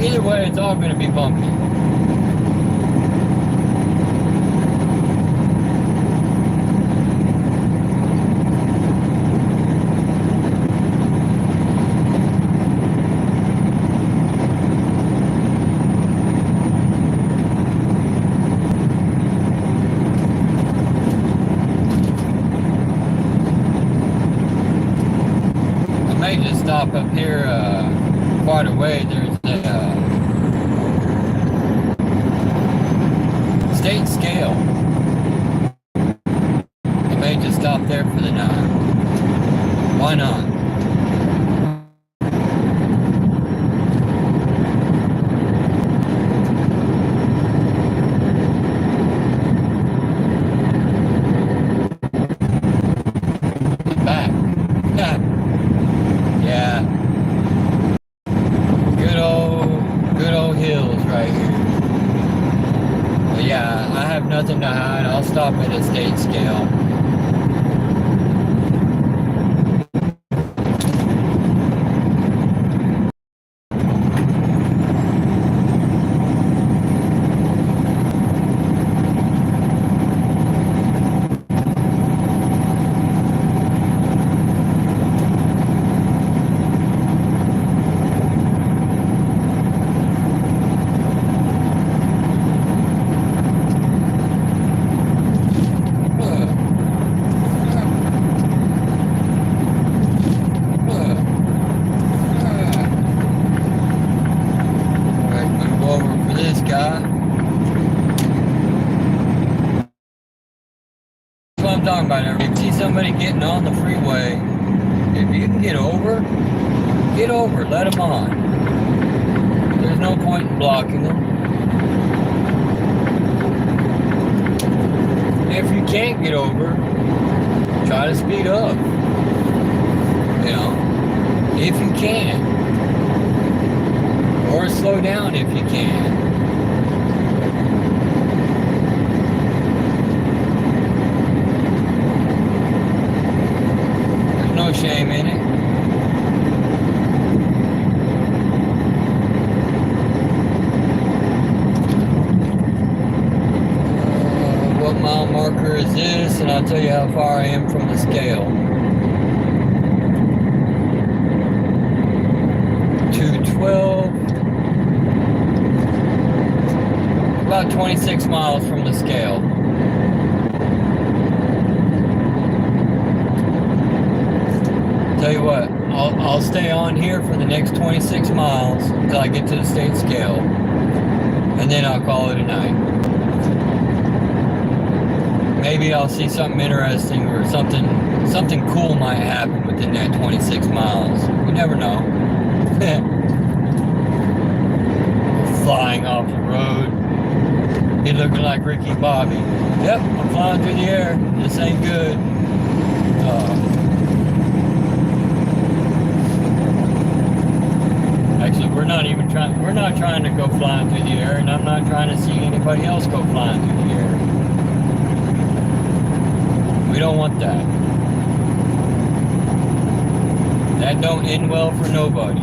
either way, it's all going to be bumpy. stop up here quite a way. There's a state scale. I may just stop there for the night. Why not? Back. Yeah. Good old hills right here. But yeah, I have nothing to hide. I'll stop at a state scale. I'm talking about. If you see somebody getting on the freeway, if you can get over, let them on. There's no point in blocking them. If you can't get over, try to speed up. You know, if you can. Or slow down if you can. No shame in it. What mile marker is this? And I'll tell you how far I am from the scale. 212. About 26 miles from the scale. Tell you what, I'll stay on here for the next 26 miles until I get to the state scale, and then I'll call it a night. Maybe I'll see something interesting or something cool might happen within that 26 miles. You never know. Flying off the road. He looking like Ricky Bobby. Yep, I'm flying through the air. This ain't good. Actually, we're not trying to go flying through the air, and I'm not trying to see anybody else go flying through the air. We don't want that. That don't end well for nobody.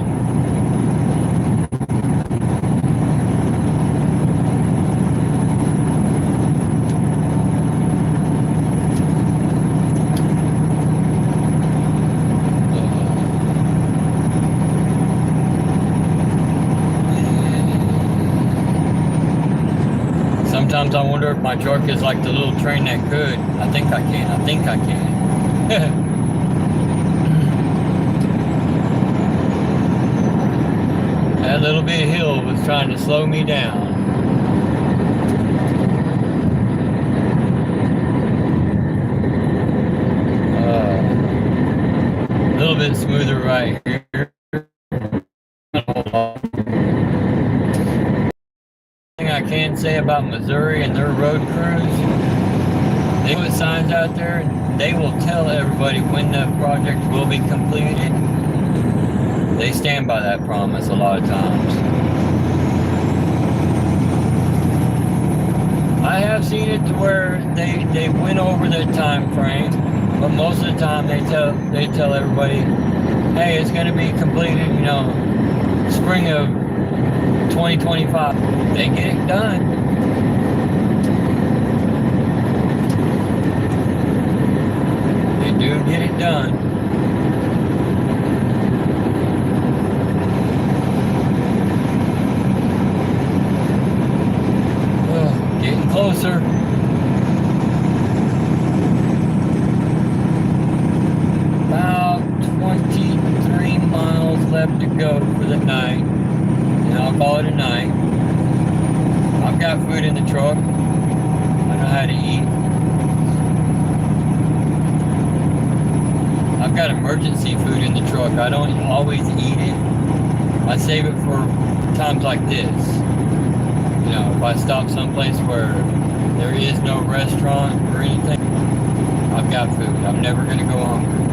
Sometimes I wonder if my truck is like the little train that could. I think I can. That little bit of hill was trying to slow me down. A little bit smoother right here. I can say about Missouri and their road crews, they put signs out there and they will tell everybody when the project will be completed. They stand by that promise a lot of times. I have seen it to where they went over their time frame, but most of the time they tell everybody, hey, it's going to be completed, you know, spring of 2025. They get it done. They do get it done. Getting closer. About 23 miles call it a night. I've got food in the truck. I know how to eat. I've got emergency food in the truck. I don't always eat it. I save it for times like this. You know, if I stop someplace where there is no restaurant or anything, I've got food. I'm never going to go hungry.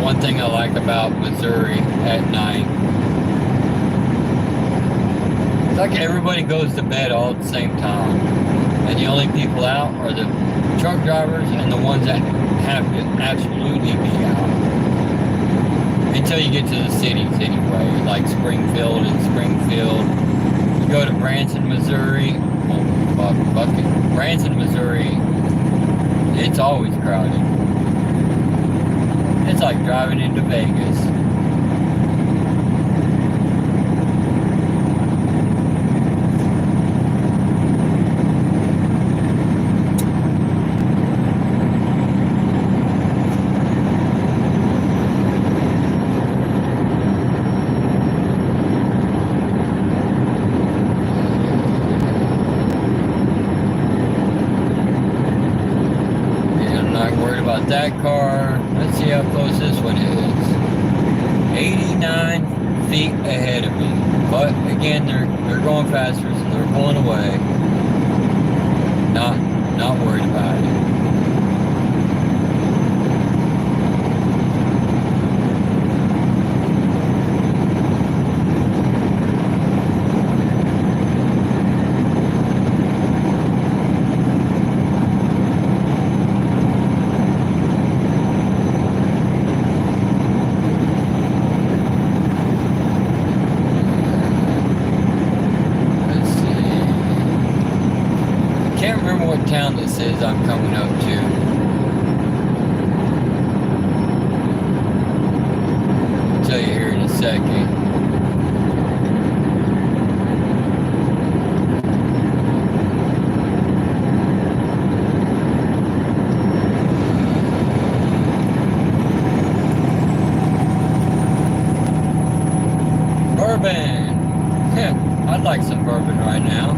One thing I like about Missouri at night, it's like everybody goes to bed all at the same time, and the only people out are the truck drivers and the ones that have to absolutely be out. Until you get to the cities anyway, like Springfield and Springfield. You go to Branson, Missouri, Branson, Missouri, it's always crowded. It's like driving into Vegas. That car, let's see how close this one is. 89 feet ahead of me. But again, they're going faster, so they're pulling away. Not worried about it. Town this is I'm coming up to. I'll tell you here in a second. Bourbon. I'd like some bourbon right now.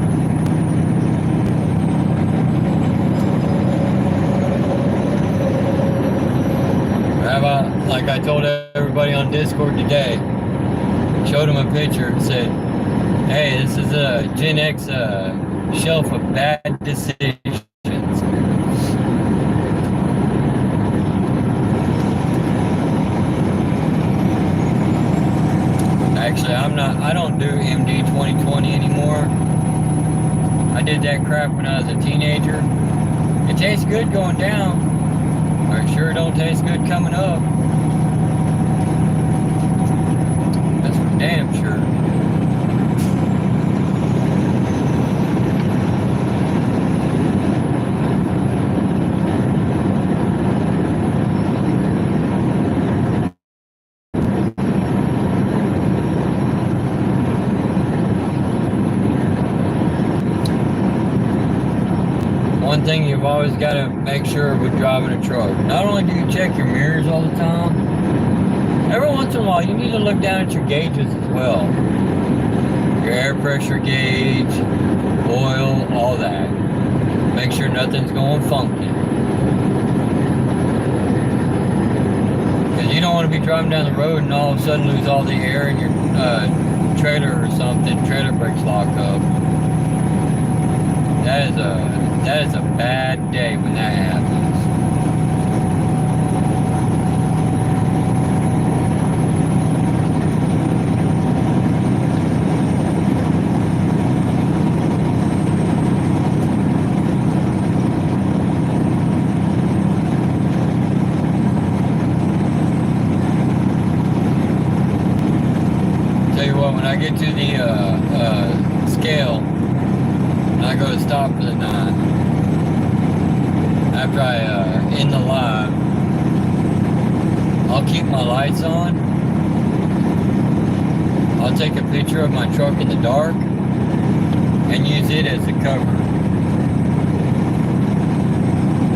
Like I told everybody on Discord today, showed them a picture and said, hey, this is a Gen X shelf of bad decisions. Actually, I don't do MD 2020 anymore. I did that crap when I was a teenager. It tastes good going down. Or it sure don't taste good coming up. That's for damn sure. One thing you've always got to make sure with driving a truck, not only do you check your mirrors all the time, every once in a while you need to look down at your gauges as well. Your air pressure gauge, oil, all that. Make sure nothing's going funky. Because you don't want to be driving down the road and all of a sudden lose all the air in your trailer or something, trailer brakes lock up. That is a bad day when that happens. Tell you what, when I get to the scale, and I go to stop for the night, after I end the live, I'll keep my lights on. I'll take a picture of my truck in the dark and use it as a cover.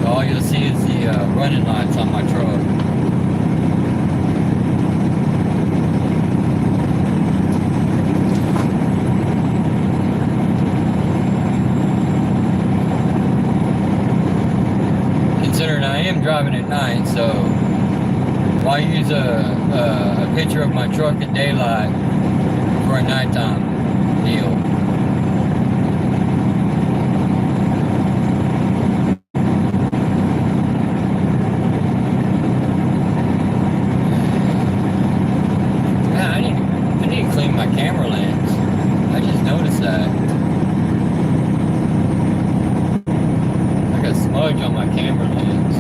All you'll see is the running lights on my truck. Considering I am driving at night, so why use a picture of my truck at daylight for a nighttime deal? Camera lens. I just noticed that. Like a smudge on my camera lens.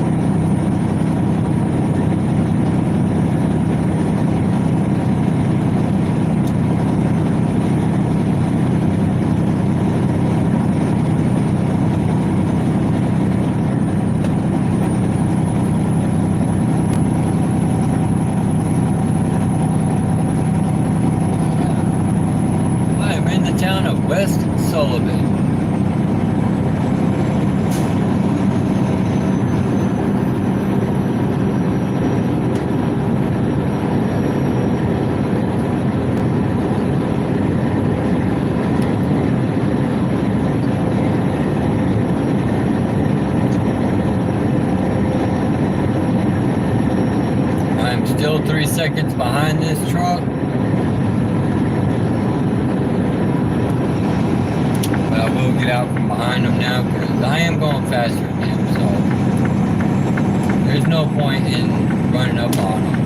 Town of West Sullivan. I'm still 3 seconds behind this truck. I will get out from behind them now because I am going faster than him, so there's no point in running up on them.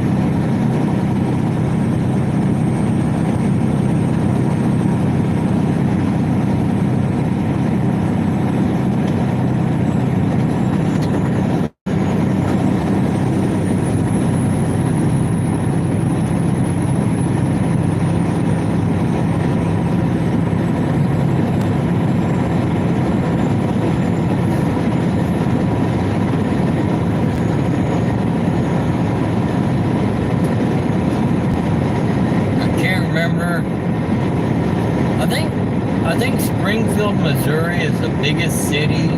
I think Springfield, Missouri is the biggest city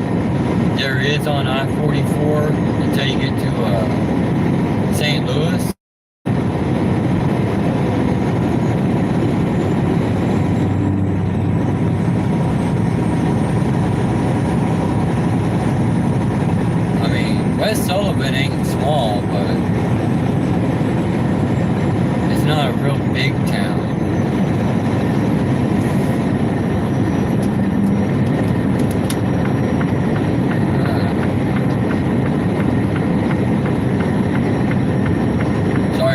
there is on I-44 until you get to St. Louis. I mean, West Sullivan ain't small, but it's not a real big town.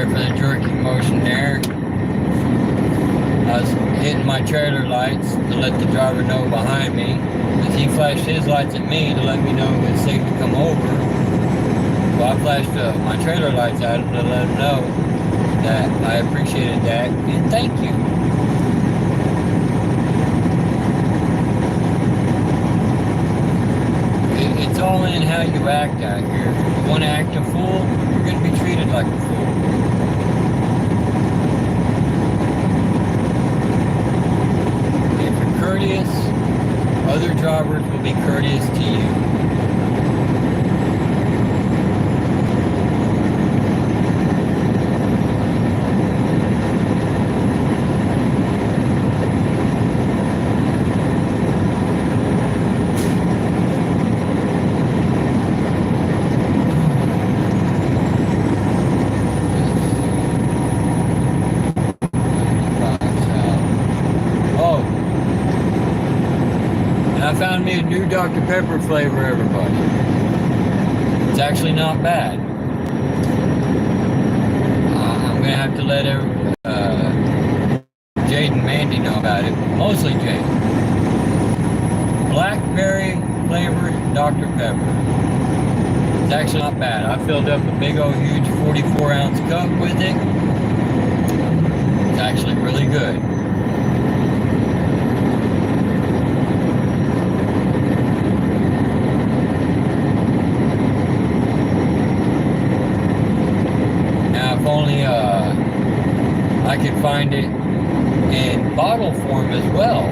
For the jerking motion there. I was hitting my trailer lights to let the driver know behind me, because he flashed his lights at me to let me know it's safe to come over. Well, I flashed my trailer lights at him to let him know that I appreciated that and thank you. It's all in how you act out here. If you want to act a fool, you're going to be treated like a fool. Courteous, other drivers will be courteous to you. I found me a new Dr. Pepper flavor, everybody. It's actually not bad. I'm going to have to let Jade and Mandy know about it. Mostly Jade. Blackberry flavored Dr. Pepper. It's actually not bad. I filled up a big old huge 44-ounce cup with it. It's actually really good. Now, I could find it in bottle form as well.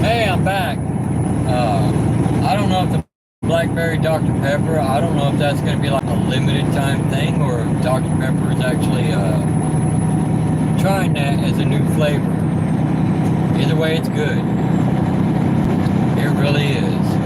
Hey, I'm back. I don't know if the Blackberry Dr. Pepper, I don't know if that's going to be like a limited time thing, or if Dr. Pepper is actually trying that as a new flavor. Either way, it's good. It really is.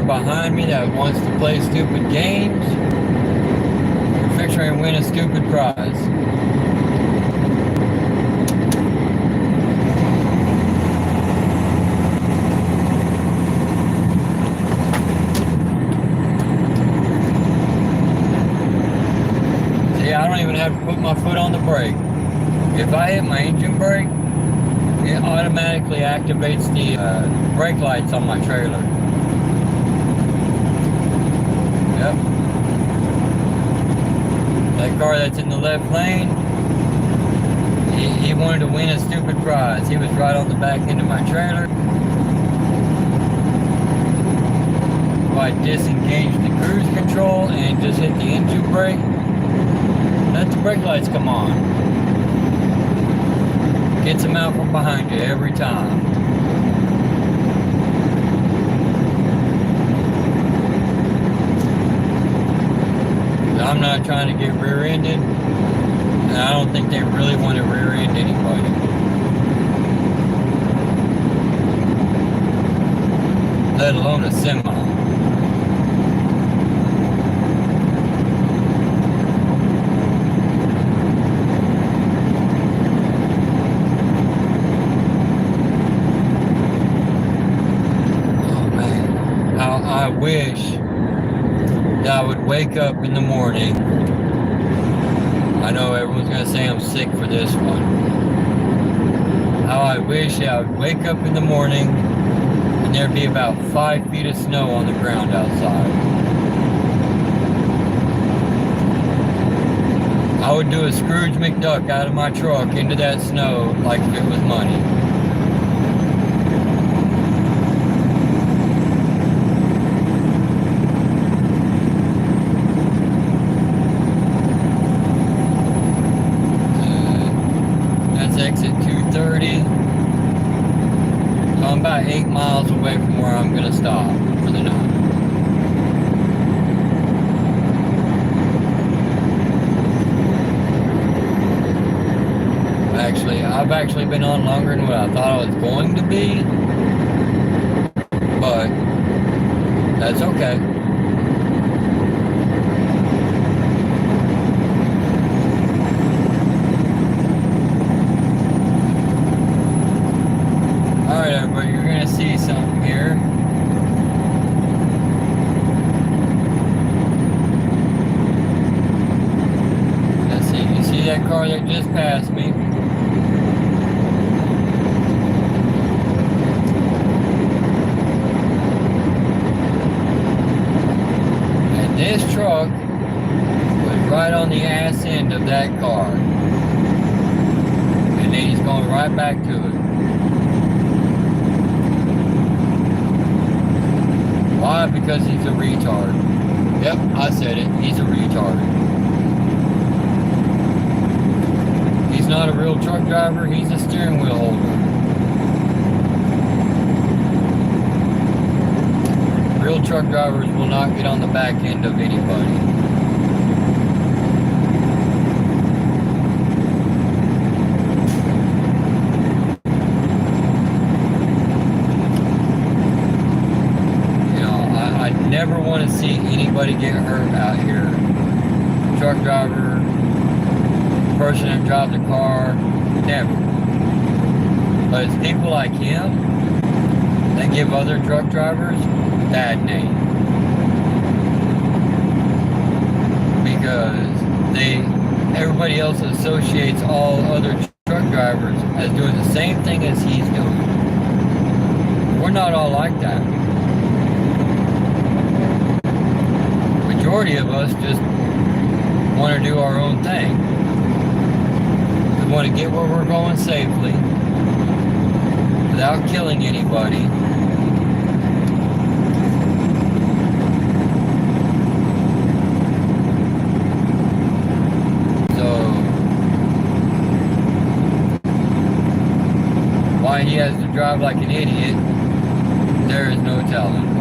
Behind me that wants to play stupid games. You're fixing to win a stupid prize. See, I don't even have to put my foot on the brake. If I hit my engine brake, it automatically activates the brake lights on my trailer. Yep. That car that's in the left lane, he wanted to win a stupid prize. He was right on the back end of my trailer. So I disengaged the cruise control and just hit the engine brake. Let the brake lights come on. Gets them out from behind you every time. I'm not trying to get rear-ended, and I don't think they really want to rear-end anybody. Let alone a semi. Oh man, how I wish I would wake up in the morning. I know everyone's going to say I'm sick for this one. How I wish I would wake up in the morning and there'd be about 5 feet of snow on the ground outside. I would do a Scrooge McDuck out of my truck into that snow like if it was money. Exit 230. So I'm about 8 miles away from where I'm going to stop for the night. I've actually been on longer than what I thought I was going to be, but that's okay. You're going to see something here. Let's see. You see that car that just passed me? And this truck was right on the ass end of that car. And then he's going right back to it. Why? Because he's a retard. Yep, I said it. He's a retard. He's not a real truck driver. He's a steering wheel holder. Real truck drivers will not get on the back end of anybody. Never want to see anybody get hurt out here. Truck driver, person that drives the car, never. But it's people like him that give other truck drivers bad name. Because everybody else associates all other truck drivers as doing the same thing as he's doing. We're not all like that. Majority of us just want to do our own thing. We want to get where we're going safely without killing anybody. So why he has to drive like an idiot, there is no telling.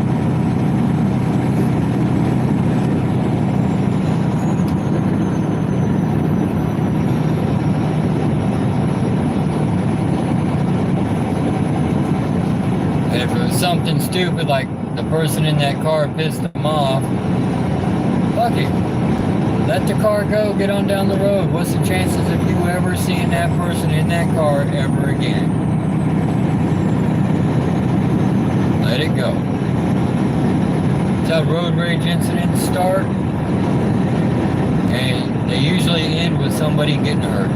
And if it was something stupid like the person in that car pissed them off, fuck it. Let the car go, get on down the road. What's the chances of you ever seeing that person in that car ever again? Let it go. That's how road rage incidents start. And they usually end with somebody getting hurt.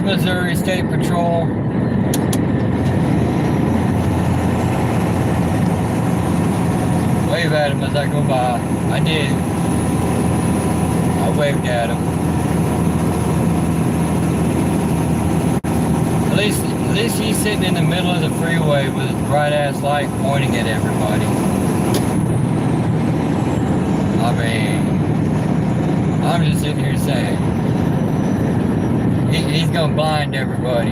Missouri State Patrol. Wave at him as I go by. I did. I waved at him. At least he's sitting in the middle of the freeway with his bright ass light pointing at everybody. I mean, I'm just sitting here saying, he's gonna blind everybody.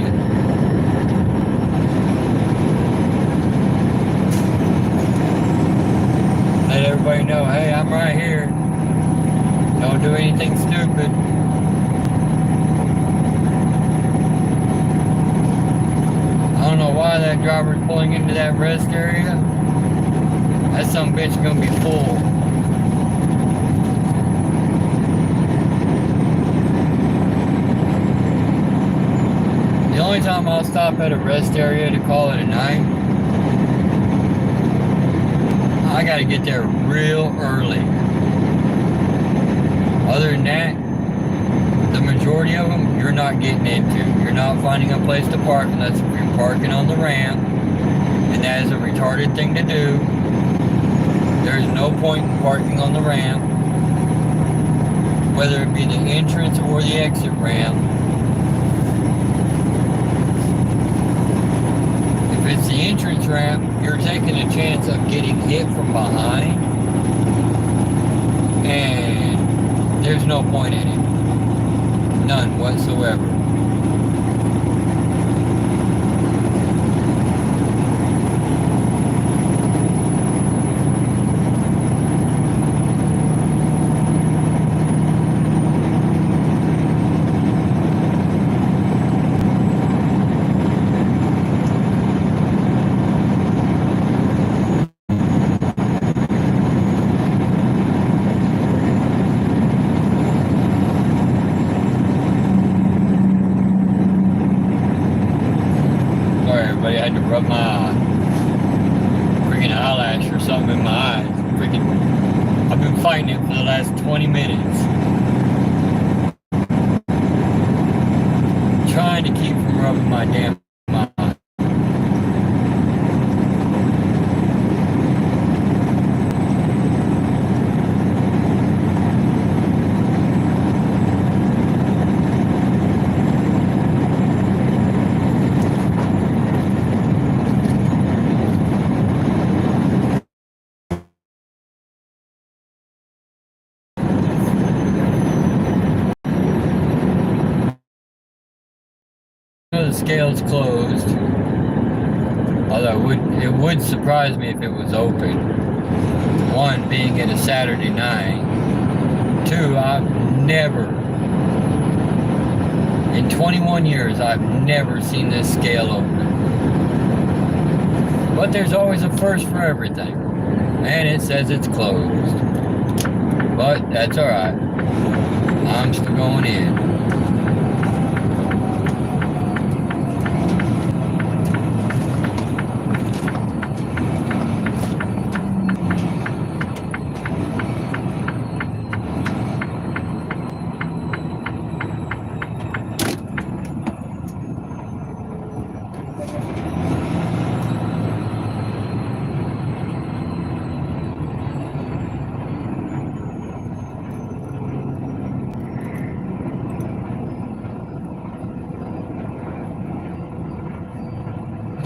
Let everybody know, hey, I'm right here. Don't do anything stupid. I don't know why that driver's pulling into that rest area. That some bitch gonna be full. The only time I'll stop at a rest area to call it a night, I gotta get there real early. Other than that, the majority of them you're not getting into. You're not finding a place to park unless you're parking on the ramp, and that is a retarded thing to do. There's no point in parking on the ramp, whether it be the entrance or the exit ramp. If it's the entrance ramp, you're taking a chance of getting hit from behind, and there's no point in it. None whatsoever. I had to rub my freaking eyelash or something in my eyes. I've been fighting it for the last 20 minutes. Trying to keep from rubbing my damn eye. The scale's closed, although it would surprise me if it was open. One, being it a Saturday night. Two, I've never In 21 years, I've never seen this scale open. But there's always a first for everything. And it says it's closed. But that's alright. I'm still going in.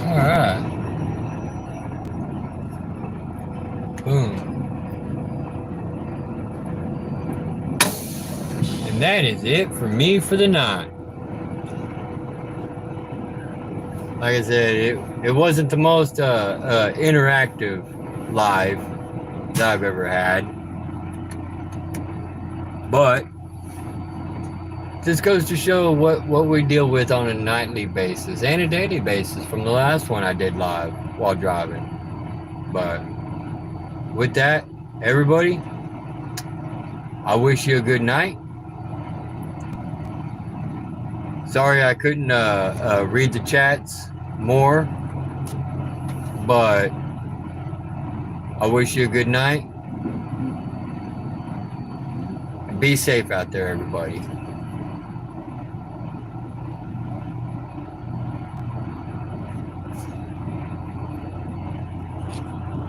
Alright. Boom. And that is it for me for the night. Like I said, it wasn't the most interactive live that I've ever had. But this goes to show what we deal with on a nightly basis and a daily basis from the last one I did live while driving. But with that, everybody, I wish you a good night. Sorry I couldn't read the chats more, but I wish you a good night. Be safe out there, everybody.